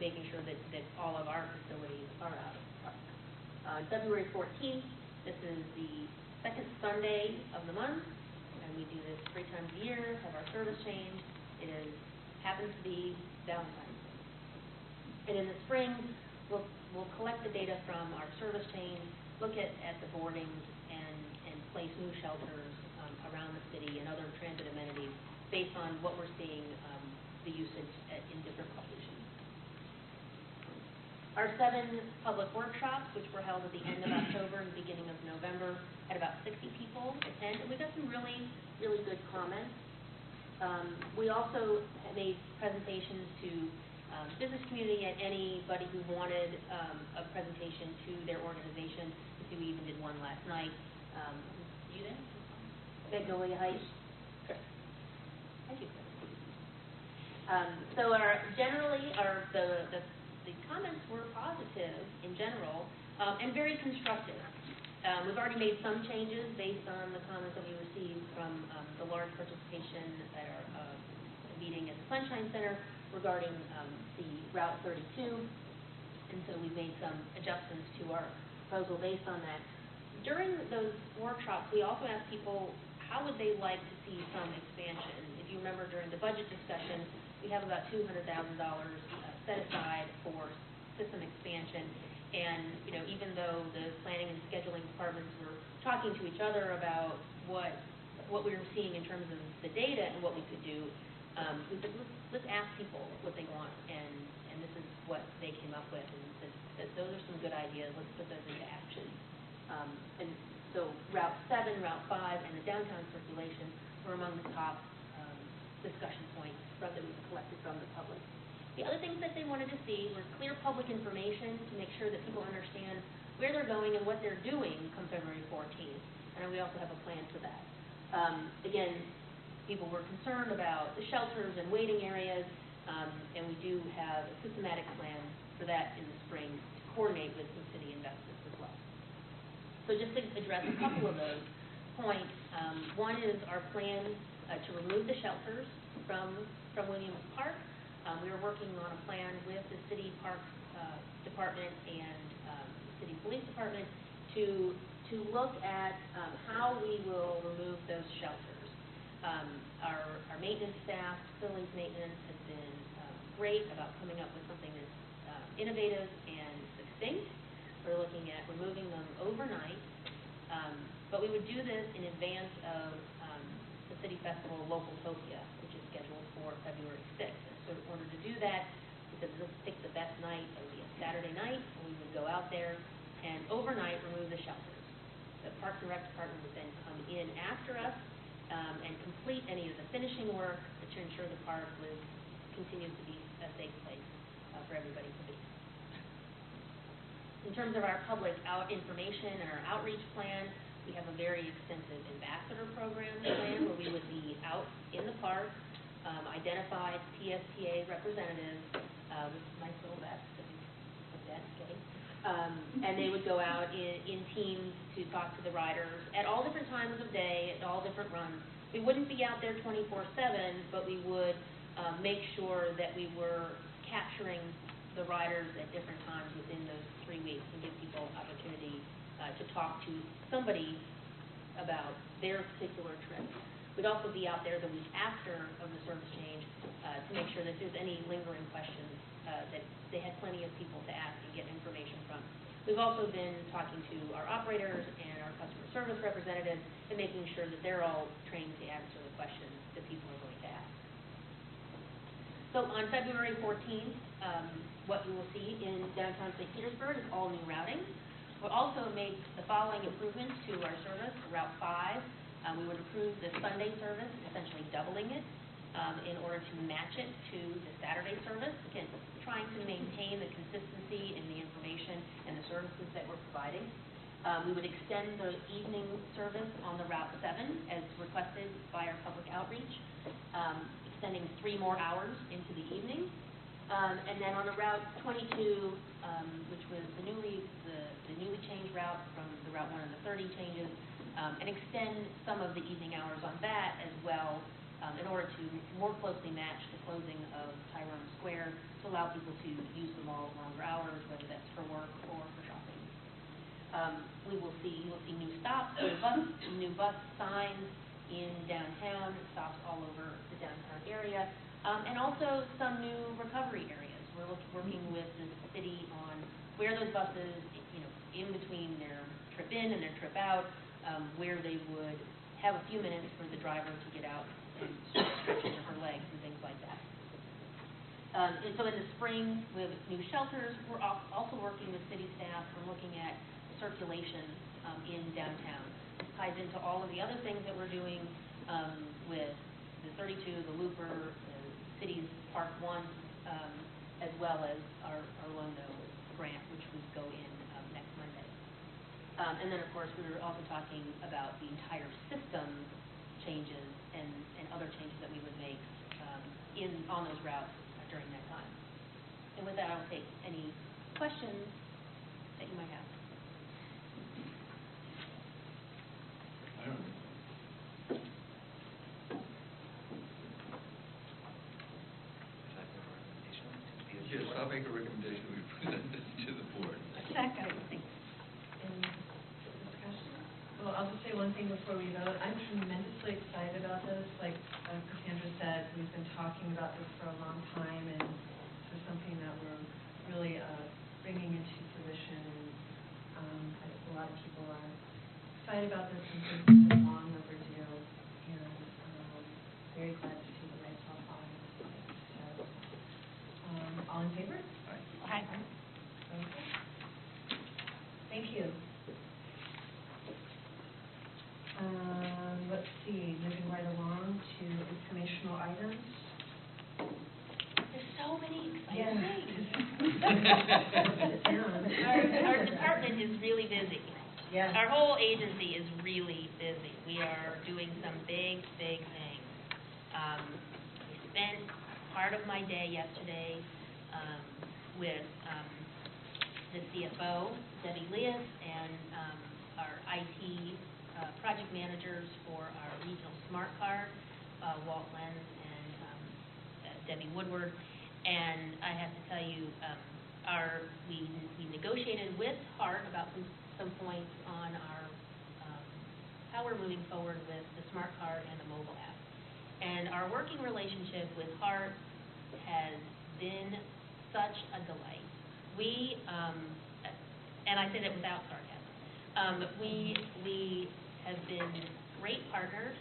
making sure that all of our facilities are out of the park. February 14th, this is the second Sunday of the month, and we do this 3 times a year, have our service change. It happens to be Valentine's Day. And in the spring, we'll collect the data from our service change, look at the boardings, and place new shelters around the city and other transit amenities based on what we're seeing the usage in different locations. Our 7 public workshops, which were held at the end of October and beginning of November, had about 60 people attend, and we got some really, really good comments. We also made presentations to business community and anybody who wanted a presentation to their organization. We even did one last night. You there? Magnolia Heights? Chris. Thank you, Chris. So the comments were positive in general and very constructive. We've already made some changes based on the comments that we received from the large participation at our meeting at the Sunshine Center regarding the Route 32, and so we've made some adjustments to our proposal based on that. During those workshops, we also asked people how would they like to see some expansion. If you remember during the budget discussion, we have about $200,000 set aside for system expansion, and even though the planning and scheduling departments were talking to each other about what we were seeing in terms of the data and what we could do, we said, let's ask people what they want, and this is what they came up with, and said those are some good ideas, let's put those into action. And so Route 7, Route 5, and the downtown circulation were among the top discussion points that we collected from the public. The other things that they wanted to see were clear public information to make sure that people understand where they're going and what they're doing come February 14th, and we also have a plan for that. Again, people were concerned about the shelters and waiting areas, and we do have a systematic plan for that in the spring to coordinate with some city investments as well. So just to address a couple of those points, one is our plan to remove the shelters from Williams Park. We are working on a plan with the city parks department and city police department to look at how we will remove those shelters. Our maintenance staff, facilities maintenance, has been great about coming up with something that's innovative and succinct. We're looking at removing them overnight, but we would do this in advance of the City Festival Localtopia, which is scheduled for February 6th. And so in order to do that, we said let's pick the best night. It would be a Saturday night, and we would go out there and overnight remove the shelters. The Parks and Rec Department would then come in after us and complete any of the finishing work to ensure the park continues to be a safe place for everybody to be. In terms of our public information and our outreach plan, we have a very extensive ambassador program plan where we would be out in the park, identify PSTA representatives with nice little vests, and they would go out in teams to talk to the riders at all different times of day, at all different runs. We wouldn't be out there 24/7, but we would make sure that we were capturing the riders at different times within those 3 weeks and give people opportunity to talk to somebody about their particular trip. We'd also be out there the week after of the service change to make sure that if there's any lingering questions, that they had plenty of people to ask and get information from. We've also been talking to our operators and our customer service representatives and making sure that they're all trained to answer the questions that people are going to ask. So on February 14th, what you will see in downtown St. Petersburg is all new routing. We also made the following improvements to our service. Route 5, we would improve the Sunday service, essentially doubling it in order to match it to the Saturday service. Again, trying to maintain the consistency in the information and the services that we're providing. We would extend the evening service on the Route 7 as requested by our public outreach, extending 3 more hours into the evening. And then on the Route 22, which was the newly changed route from the Route 1 and the 30 changes, and extend some of the evening hours on that as well, in order to more closely match the closing of Tyrone Square, to allow people to use the mall longer hours, whether that's for work or for shopping. You will see new stops, new bus signs in downtown, stops all over the downtown area, and also some new recovery areas. We're working with the city on where those buses, in between their trip in and their trip out, where they would have a few minutes for the driver to get out and stretch his or her legs and things like that. And so in the spring, with new shelters, we're also working with city staff. We're looking at circulation in downtown. It ties into all of the other things that we're doing with the 32, the Looper, the city's Park 1, as well as our Lono grant, which would go in next Monday. And then, of course, we were also talking about the entire system changes and other changes that we would make on those routes during that time. And with that, I'll take any questions that you might have. I don't know. Yes, I'll make a recommendation, we present this to the board. Second. Any discussion? Well, I'll just say one thing before we vote. I'm tremendously excited about this. Like Cassandra said, we've been talking about this for a long time, and this is something that we're really bringing into fruition. And I think a lot of people are excited about this and think this is long overdue. And very glad to see the lights off on it. So, all in favor? Aye. Okay. Thank you. Let's see, moving right along to informational items. There's so many Yes. exciting things. Sit down. Our department is really busy. Yes. Our whole agency is really busy. We are doing some big things. I spent part of my day yesterday with the CFO, Debbie Leas, and our IT project managers for our regional smart card, Walt Lenz and Debbie Woodward. And I have to tell you, we negotiated with Hart about some points on our how we're moving forward with the smart card and the mobile app. And our working relationship with Hart has been such a delight. We, and I say that without sarcasm, we have been great partners.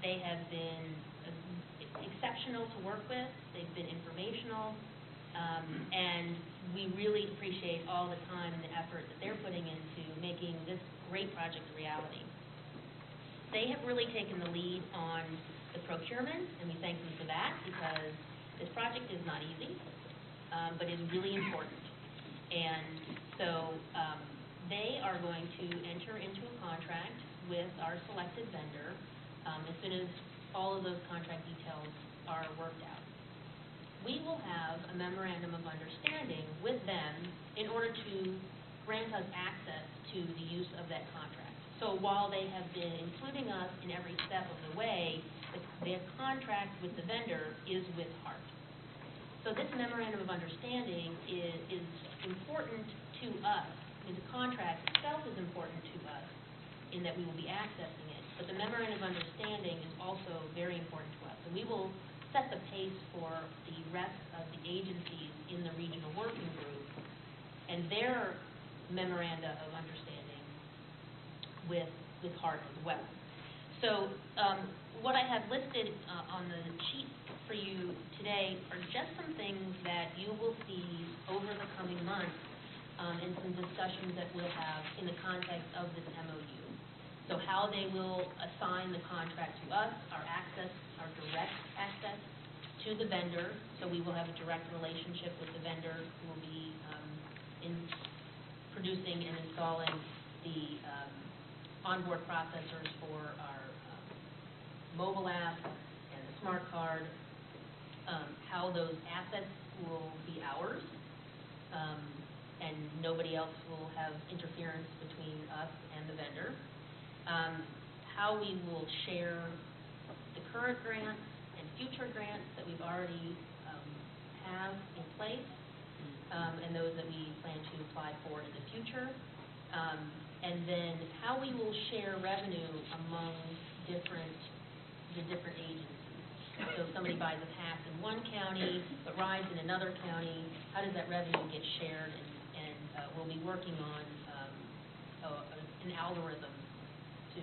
They have been exceptional to work with. They've been informational. And we really appreciate all the time and the effort that they're putting into making this great project a reality. They have really taken the lead on the procurement, and we thank them for that, because this project is not easy, but is really important. And so they are going to enter into a contract with our selected vendor as soon as all of those contract details are worked out. We will have a memorandum of understanding with them in order to grant us access to the use of that contract. So while they have been including us in every step of the way, their contract with the vendor is with Hart. So this memorandum of understanding is important to us. I mean, the contract itself is important to us in that we will be accessing it, but the memorandum of understanding is also very important to us. And we will set the pace for the rest of the agencies in the regional working group and their memoranda of understanding with Hart as well. So what I have listed on the sheet for you today are just some things that you will see over the coming months and some discussions that we'll have in the context of this MOU. So how they will assign the contract to us, our direct access to the vendor. So we will have a direct relationship with the vendor who will be producing and installing the onboard processors for our mobile app and the smart card, how those assets will be ours, and nobody else will have interference between us and the vendor. how we will share the current grants and future grants that we've already have in place, and those that we plan to apply for in the future. And then how we will share revenue among the different agencies. So if somebody buys a pass in one county but rides in another county, how does that revenue get shared? And we'll be working on an algorithm to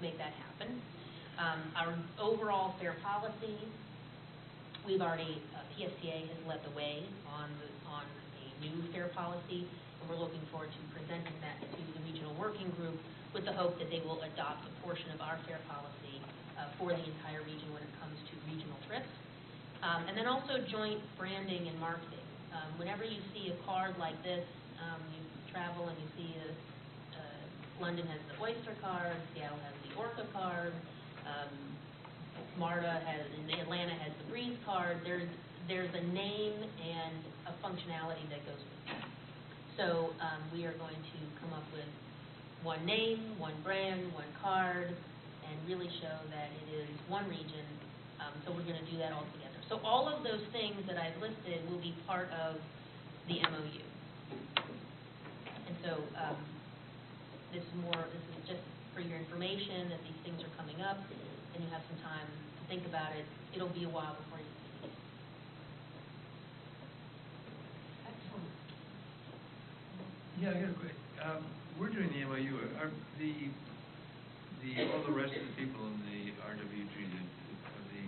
make that happen. Our overall fair policy, we've already, PSTA has led the way on a new fair policy, and we're looking forward to presenting that to the regional working group with the hope that they will adopt a portion of our fair policy for the entire region when it comes to regional trips. And then also joint branding and marketing. Whenever you see a card like this, you travel and you see London has the Oyster card, Seattle has the Orca card, MARTA has, and Atlanta has the Breeze card. There's a name and a functionality that goes with that. So we are going to come up with one name, one brand, one card, and really show that it is one region. So we're going to do that all together. So all of those things that I've listed will be part of the MOU. And so this is just for your information that these things are coming up, and you have some time to think about it. It'll be a while before you see it. Excellent. Yeah, I got a quick, we're doing the MOU, are all the rest of the people in the RWG, the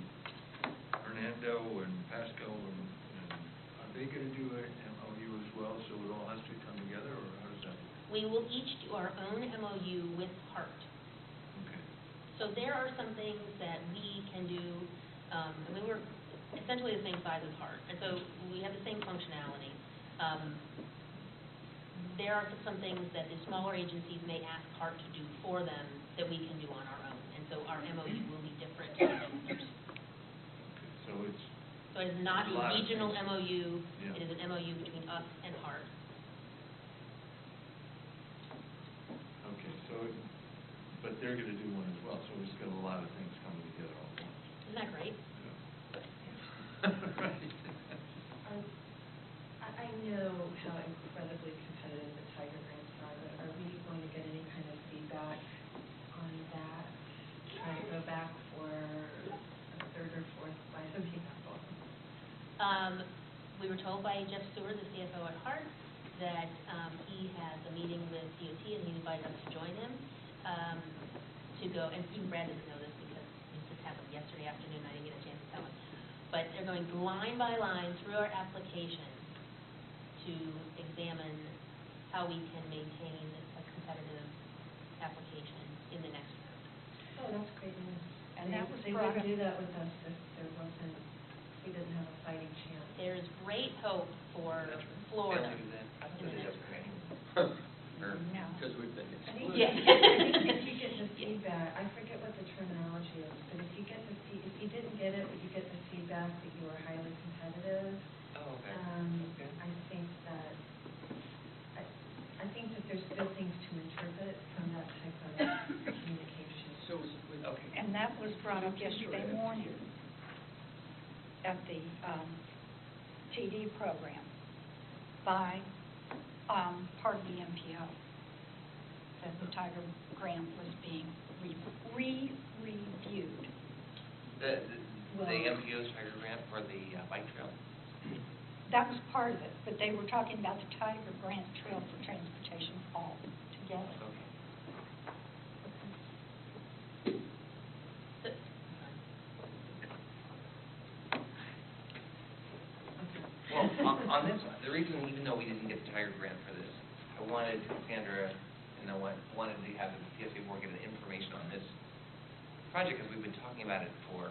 Hernando and Pasco, and are they gonna do an MOU as well, so it all has to come together, or how does that work? We will each do our own MOU with HART. Okay. So there are some things that we can do, we're essentially the same size as HART, and so we have the same functionality. There are some things that the smaller agencies may ask HART to do for them that we can do on our own, and so our MOU will be different. So it's, So it is not A lot a of regional things. MOU, Yeah. it is an MOU between us and HART. okay, but they're gonna do one as well, so it's got a lot of things coming together all at once. Isn't that great? Right. I know how incredibly competitive the Tiger Grants are, but are we going to get any kind of feedback on that? Try to go back for a third or fourth bite of the apple? We were told by Jeff Stewart, the CFO at HART, that he has a meeting with DOT and he invited us to join him to go, and even Brad doesn't know this because this just happened yesterday afternoon, I didn't get a chance to tell him. But they're going line by line through our application to examine how we can maintain a competitive application in the next round. Oh, that's great news. And that was They brought wouldn't up- do that with us if there wasn't, we didn't have a fighting chance. There's great hope for That's right. Florida. They'll do that. I in thought the they next did round. Or- No. Because we've been I excluded. think Yeah. if you get the feedback, I forget what the terminology is, but if you get if you didn't get it, but you get the feedback that you were highly competitive, Oh, okay. Okay. I think that there's good things to interpret from that type of communication. So is it with, Okay. And that was brought up yesterday morning at the TD program by part of the MPO, that the Tiger Grant was being reviewed. The Well- MPO's Tiger Grant for the bike trail? That was part of it, but they were talking about the Tiger Grant Trail for Transportation all together. Okay. So- Well, on this, the reason, even though we didn't get the Tiger Grant for this, I wanted Sandra, and I wanted to have the PSA board get information on this project, because we've been talking about it for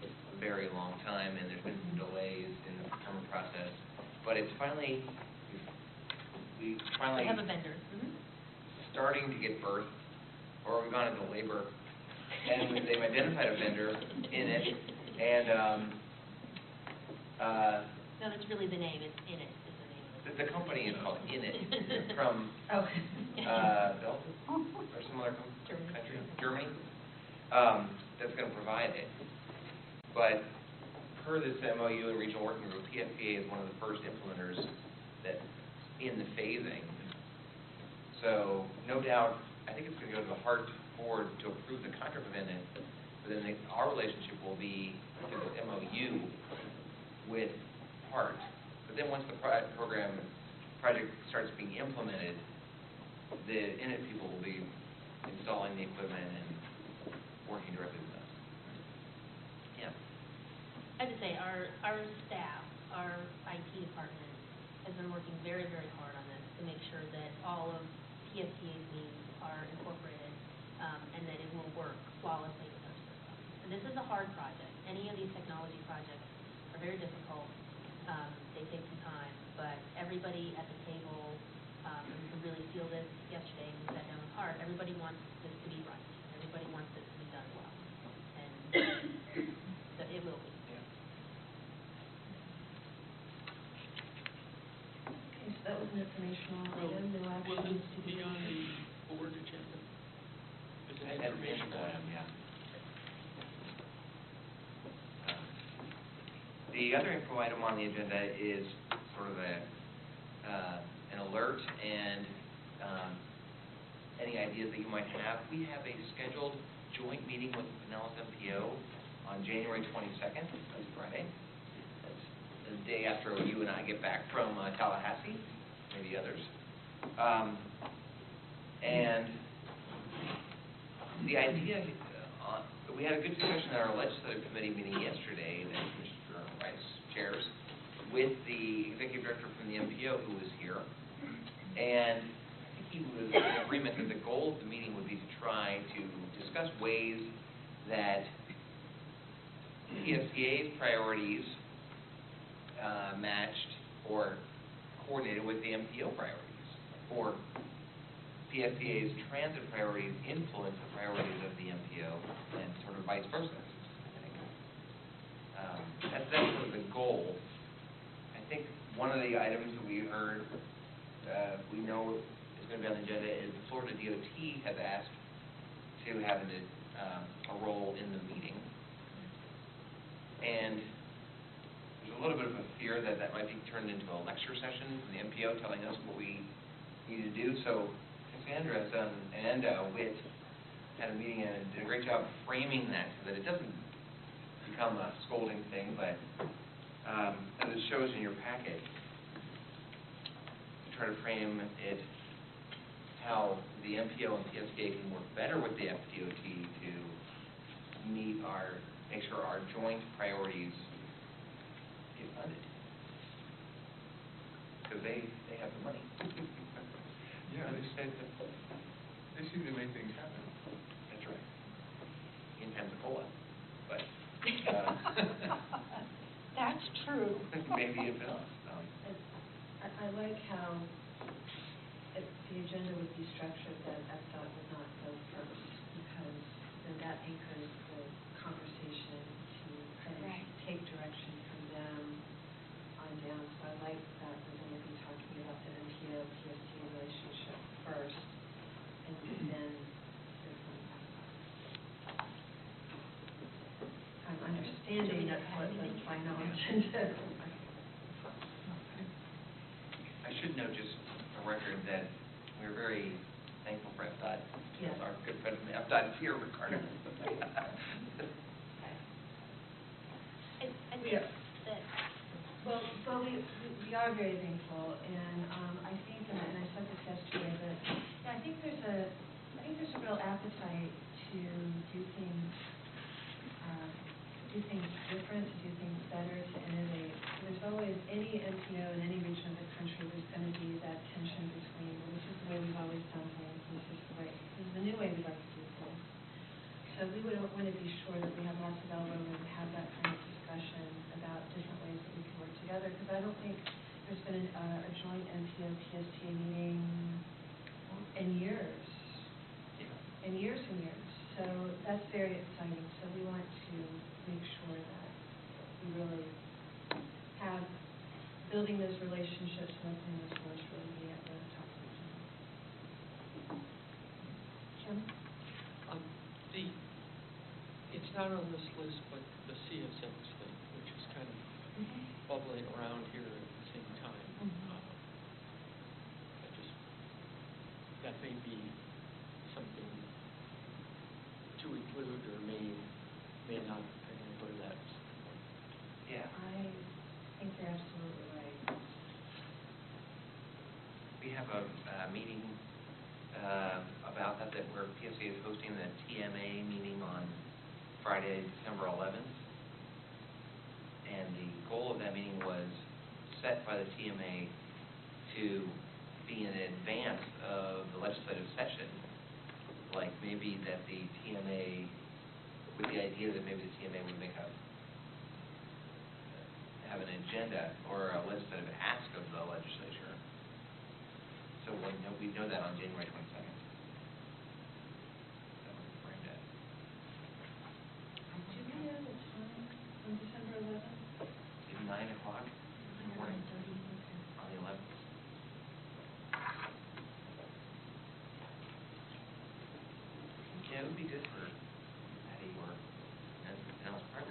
a very long time, and there's been some delays in the procurement process, but it's finally, we We finally have a vendor. starting to get birth, or we've gone into labor, and they've identified a vendor in it, and, No, that's really the name, it's in it, is the name of the company is called Init, from, Oh. Belgium, or some other country, Germany, that's gonna provide it. But per this MOU and regional working group, PSCA is one of the first implementers that, in the phasing. So, no doubt, I think it's gonna go to the Hart board to approve the contract with Init, but then our relationship will be to the MOU with Hart. But then once the project starts being implemented, the Init people will be installing the equipment and working directly with us. Yeah. I have to say, our staff, our IT department has been working very, very hard on this to make sure that all of PSCA's needs are incorporated, and that it will work flawlessly with our system. And this is a hard project. Any of these technology projects are very difficult. They take some time, but everybody at the table, and we could really feel this yesterday when we sat down with Hart, everybody wants this to be right. Everybody wants this to be done well. And so it will be. Okay, so that was an informational item, no action Will needs this to be be on taken. the board agenda? Is it That's information item? yeah. The other info item on the agenda is sort of an alert and any ideas that you might have. We have a scheduled joint meeting with the Pinellas MPO on January 22nd, that's Friday. That's the day after you and I get back from Tallahassee, maybe others. And the idea, we had a good discussion at our legislative committee meeting yesterday that Commissioner Rice chairs with the executive director from the MPO who was here. And I think he was in agreement that the goal of the meeting would be to try to discuss ways that PSCA's priorities matched or coordinated with the MPO priorities, or PSCA's transit priorities influence the priorities of the MPO, and sort of vice versa, I think. That's sort of the goal. I think one of the items we heard, we know is going to be on the agenda, is the Florida DOT has asked to have a role in the meeting. And there's a little bit of a fear that that might be turned into a lecture session from the MPO telling us what we need to do. So Cassandra and Witt had a meeting and did a great job framing that so that it doesn't become a scolding thing, but as it shows in your packet, to try to frame it how the MPO and PSCA can work better with the FDOT to make sure our joint priorities get funded. Because they have the money. Yeah, they seem to make things happen. That's right. In Pensacola, but That's true. maybe if not. I like how the agenda would be structured that FDOT would not go first, because then that anchors the conversation to kind of Right. take direction from them on down. So I like that we're going to be talking about the MPO PSCA relationship first, and then hear from FDOT. I'm understanding that's what the final agenda. I should note just a record that we're very thankful for FDOT. Yes. Our good friend from FDOT is here, Ricardo. I think Yeah. that, Well, we are very thankful, and I think, and I said this yesterday, but yeah, I think there's a real appetite to do things different, to do things better, to innovate. There's always, any MPO in any region of the country, there's going to be that tension between, well, this is the way we've always done things, and this is the new way we like to do things. So we would want to be sure that we have lots of elbow room to have that kind of discussion about different ways that we can work together, because I don't think there's been a joint MPO-PSTA meeting in years. In years and years. So that's very exciting. So we want to make sure that we really have building those relationships with them as well as really be at the top of the team. Jim? It's not on this list, but the CSX thing, which is kind of bubbling around here at the same time. That may be something to include or may not, depending on where that's. Yeah. I think you're absolutely right. We have a meeting about that where PSA is hosting the TMA meeting on Friday, December 11th. And the goal of that meeting was set by the TMA to be in advance of the legislative session. Like maybe that the TMA, with the idea that maybe the TMA would have an agenda or a legislative ask of the legislature. So we know that on January 22nd. That was framed at. Do we know the time on December 11th? It's 9 o'clock in the morning on the 11th. Yeah, it would be good for Patty or Pinellas Park.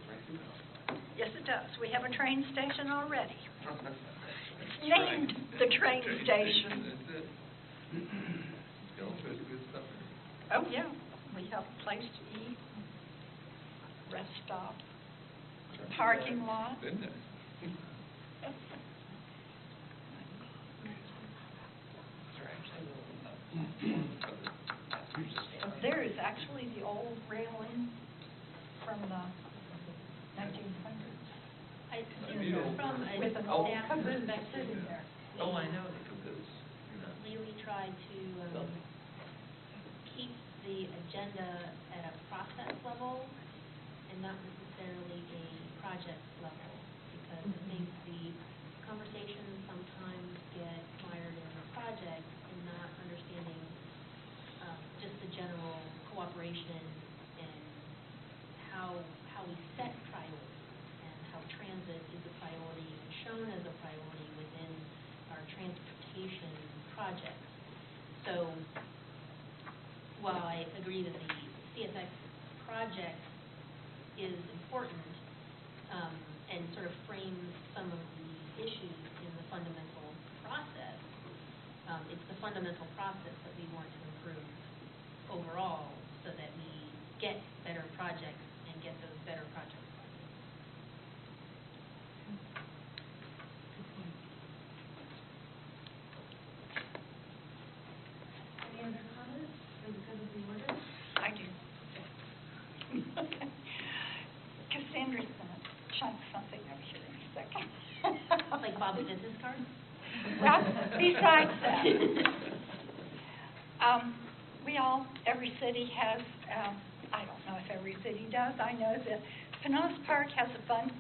Right through Pinellas Park. Yes, it does. We have a train station already. That's Named right. the train station. That's it. Bill says good stuff. Oh, yeah. We have a place to eat, rest stop, parking lot. Been there. There is actually the old railing from the 1900s. From a With an staff old caboose perspective, sitting there. Oh, I know, the caboose. Really tried to keep the agenda at a process level and not necessarily a project level, because I think the conversations sometimes get mired in the project and not understanding just the general cooperation and how we set priorities and how transit is a priority and shown as a priority within our transportation projects. So while I agree that the CSX project is important and sort of frames some of the issues in the fundamental process, it's the fundamental process that we want to improve overall so that we get better projects and get those better projects funded. Any other comments for the good of the order? I do. Cassandra's going to chunk something up here in a second. Like Bob's business card? Well, besides that, every city has, I don't know if every city does, I know that Pinellas Park has a fund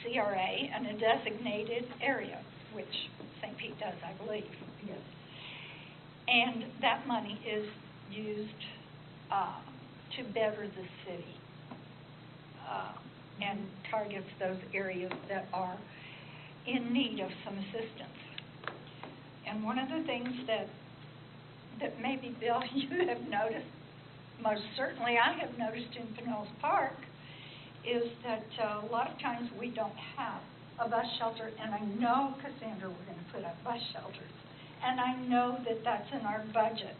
CRA and a designated area, which St. Pete does, I believe. Yes. And that money is used to better the city and targets those areas that are in need of some assistance. And one of the things that maybe, Bill, you have noticed, most certainly I have noticed in Pinellas Park, is that a lot of times we don't have a bus shelter, and I know, Cassandra, we're going to put up bus shelters, and I know that that's in our budget.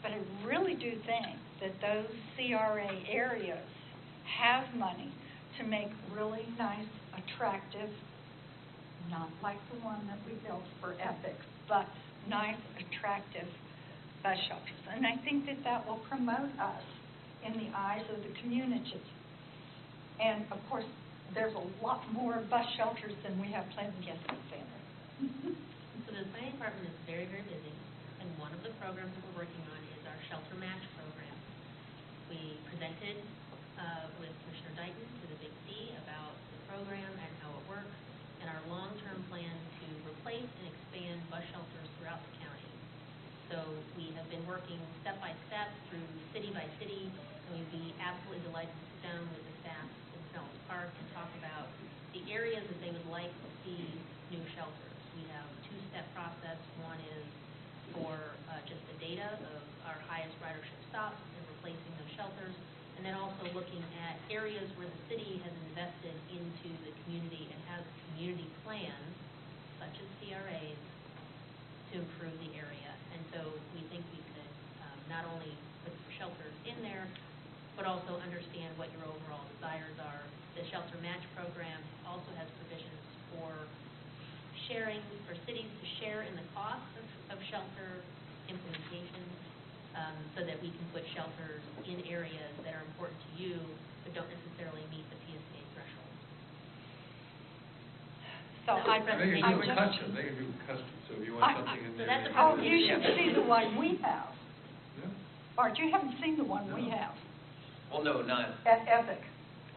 But I really do think that those CRA areas have money to make really nice, attractive, not like the one that we built for Epic, but nice, attractive bus shelters. And I think that that will promote us in the eyes of the community. And, of course, there's a lot more bus shelters than we have planned. Yes, Sandra? So the planning department is very, very busy, and one of the programs that we're working on is our shelter match program. We presented with Commissioner Dighton to the Big C about the program and how it works, and our long-term plan to replace and expand bus shelters throughout the county. So we have been working step by step through city by city, and we'd be absolutely delighted to sit down with the staff in Pinellas Park and talk about the and then also looking at areas where the city has invested into the community and has community plans, such as CRAs, to improve the area. And so we think we could not only put some shelters in there, but also understand what your overall desires are. The shelter match program also has provisions for sharing, for cities to share in the cost of shelter implementation, so that we can put shelters in areas that are important to you, but don't necessarily meet the PSA threshold. So I And they can I do a just, custom, they can do custom, so if you want something in so there. that's a oh, can do you it. should see the one we have. Yeah. Bart, you haven't seen the one we No. have Well, no, not, at Epic.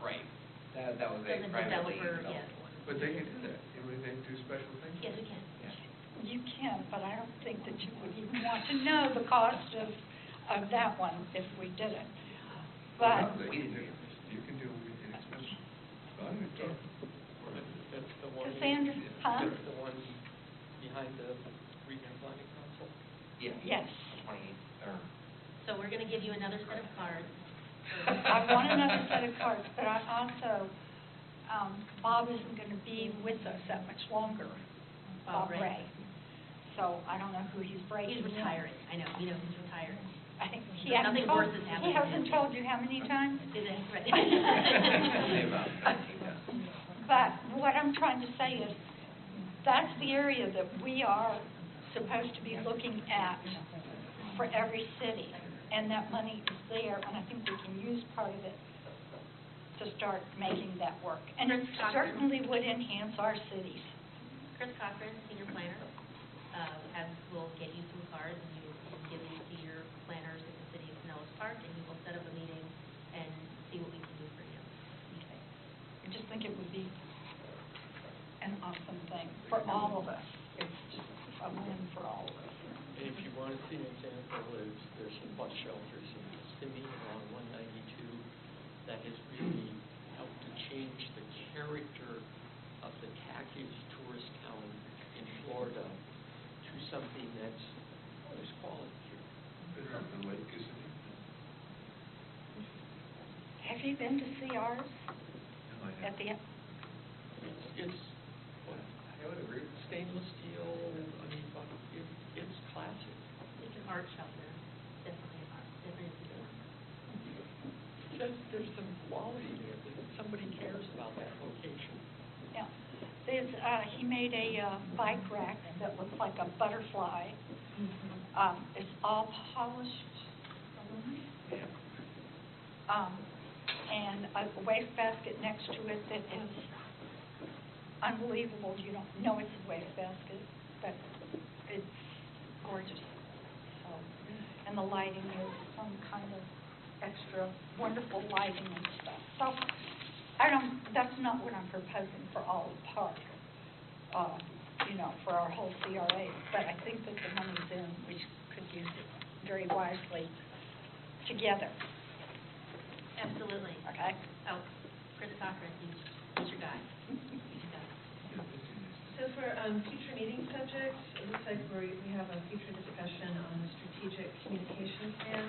right. That was a Doesn't privately developer, developed yeah. one. But they can do that, they can do special things. Yes, we can. Yeah. You can, but I don't think that you would even want to know the cost of that one if we did it. But, No, they can do, you can do inexpensive. Fine, it's all- That's the one. Cassandra, huh? That's the one behind the Regional Planning Council. Yeah. Yes. 28, or, So we're going to give you another set of cards. I want another set of cards, but I also, Bob isn't going to be with us that much longer. Bob Ray. So I don't know who he's breaking. He's retiring, I know, you know, he's retiring. I think he But hasn't nothing told, worse is he happening. hasn't told you how many times? Is it, right? Only about 19 now. But what I'm trying to say is, that's the area that we are supposed to be looking at for every city. And that money is there, and I think we can use part of it to start making that work. And it certainly would enhance our cities. Chris Cochran, senior planner, will get you some cards, and you can give these to your planners at the city of Pinellas Park, and he will set up a meeting and see what we can do for you. Okay. I just think it would be an awesome thing for all of us. It's just a win for all of us. And if you want to see an example, there's some bus shelters in Kissimmee along 192 that has really helped to change the character of the Tackies tourist town in Florida to something that's, oh, there's quality here. Been up in Lake Kissimmee? Have you been to see ours No, I at haven't. the, It's, well, I would agree, stainless steel, I mean, but it's classic. It's an art shelter, definitely an art, definitely a good one. There's some quality there, that somebody cares about that location. yeah. There's, he made a bike rack that looks like a butterfly. It's all polished aluminum. And a wastebasket next to it that is unbelievable. You don't know it's a wastebasket, but it's gorgeous. So, and the lighting is some kind of extra wonderful lighting and stuff. So, that's not what I'm proposing for all the park, for our whole CRA. But I think that the money's in, we could use it very wisely together, Absolutely. okay? Oh, Chris Cochran, he's your guy. He's your guy. Yeah, that's nice. So for future meeting subjects, it looks like we have a future discussion on the strategic communication plan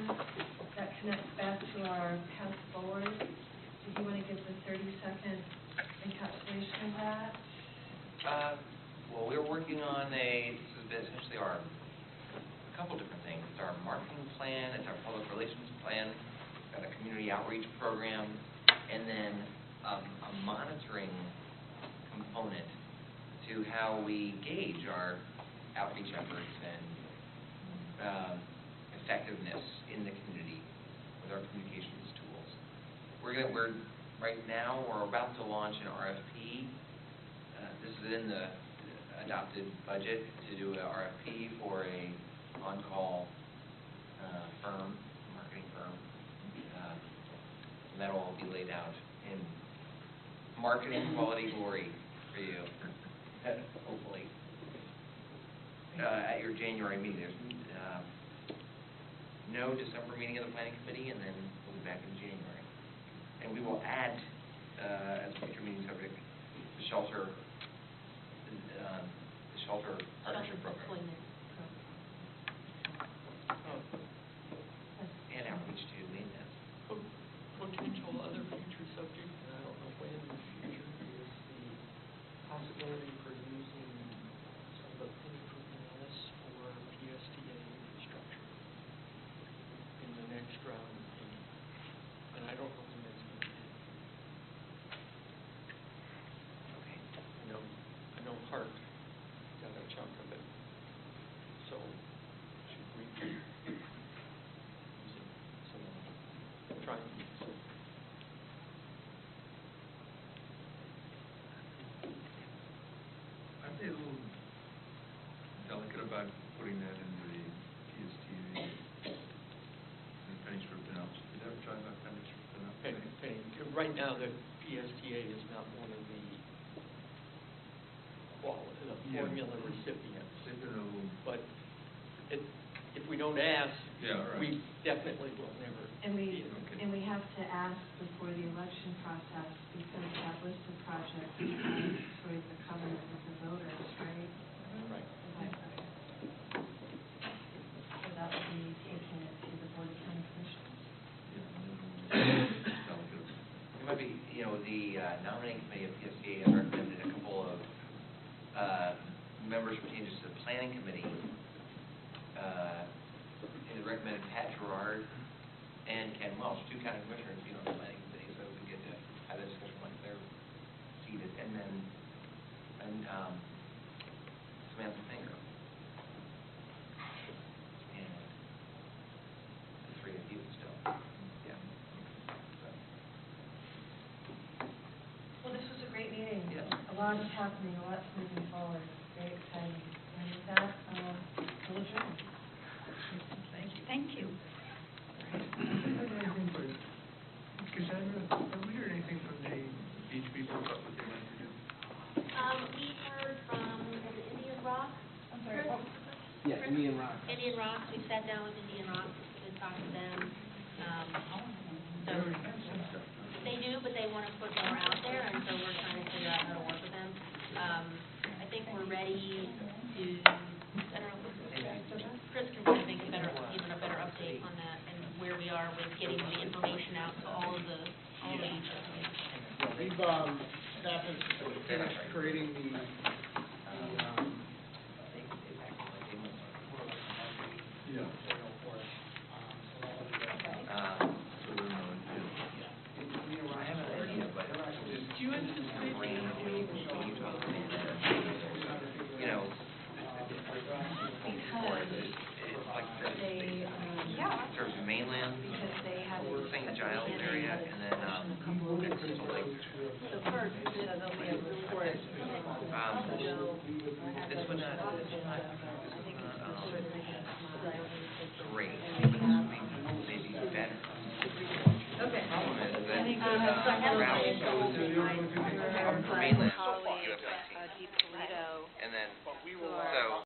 that connects back to our path forward. Did you want to give the 30-second encapsulation of that? Well, we're working on essentially a couple different things. It's our marketing plan, it's our public relations plan, got a community outreach program, and then a monitoring component to how we gauge our outreach efforts and effectiveness in the community with our communications tools. Right now, we're about to launch an RFP. This is in the adopted budget to do an RFP for a on-call marketing firm. And that'll all be laid out in marketing quality glory for you, hopefully. At your January meeting, there's no December meeting of the planning committee, and then we'll be back in January. And we will add, as a future meeting subject, the shelter partnership program Employment program. Oh, and outreach to maintenance. Well, subject, and I don't know when in the future, is the possibility for using some of the penny for Pinellas for PSTA infrastructure in the next round of payment. And I don't know when that's going to be. Okay. I know Hart got a chunk of it. So should we be using some of it, trying to use it? I'd be a little delicate about putting that into the PSTA, the pennies for Pinellas. Did you ever try about pennies for Pinellas? Right now, the PSTA is not one of the Yeah. formula recipients. They've been a little, But if we don't ask, Yeah, right. we definitely will never. And be we, and we have to ask before the election process, because that list of projects is sort of the covenant with the voters, right? Right. So that would be taking it to the Board of County Commissioners. delicate. It might be, the nominating committee of PSTA has recommended a couple of members for changes to the planning committee. They recommended Pat Gerard and Ken Welch, two county commissioners, on the planning committee, so we get to have a discussion once they're seated. And then, Samantha Finger. And the three of you still. Yeah. Well, this was a great meeting. Yes. A lot is happening, a lot's moving forward, very exciting. And with that, we'll adjourn. Thank you. Thank you. Cassandra, have we heard anything from the beach people about what they want to do? We heard from, is it Indian Rock? I'm sorry, Chris? Yeah, Indian Rock. Indian Rock, we sat down with Indian Rock and talked to them. So they do, but they want to put more out there, and so we're trying to figure out how to work with them. I think we're ready to, I don't know, Chris can kind of make a better, even a better update on that and where we are with getting the information out to all the utilities. Yeah, we've, staff has finished creating the, Yeah. material for us. So that was, So they're not, I have an idea, but Do you anticipate brain, when you talk to me, it's like They, Yeah. there's mainland, because they had St. Giles area, and then, it's like, So first, there'll be a report. this would not, great, but this would be maybe better. Okay. Problem is that, So I have route to goes from mainland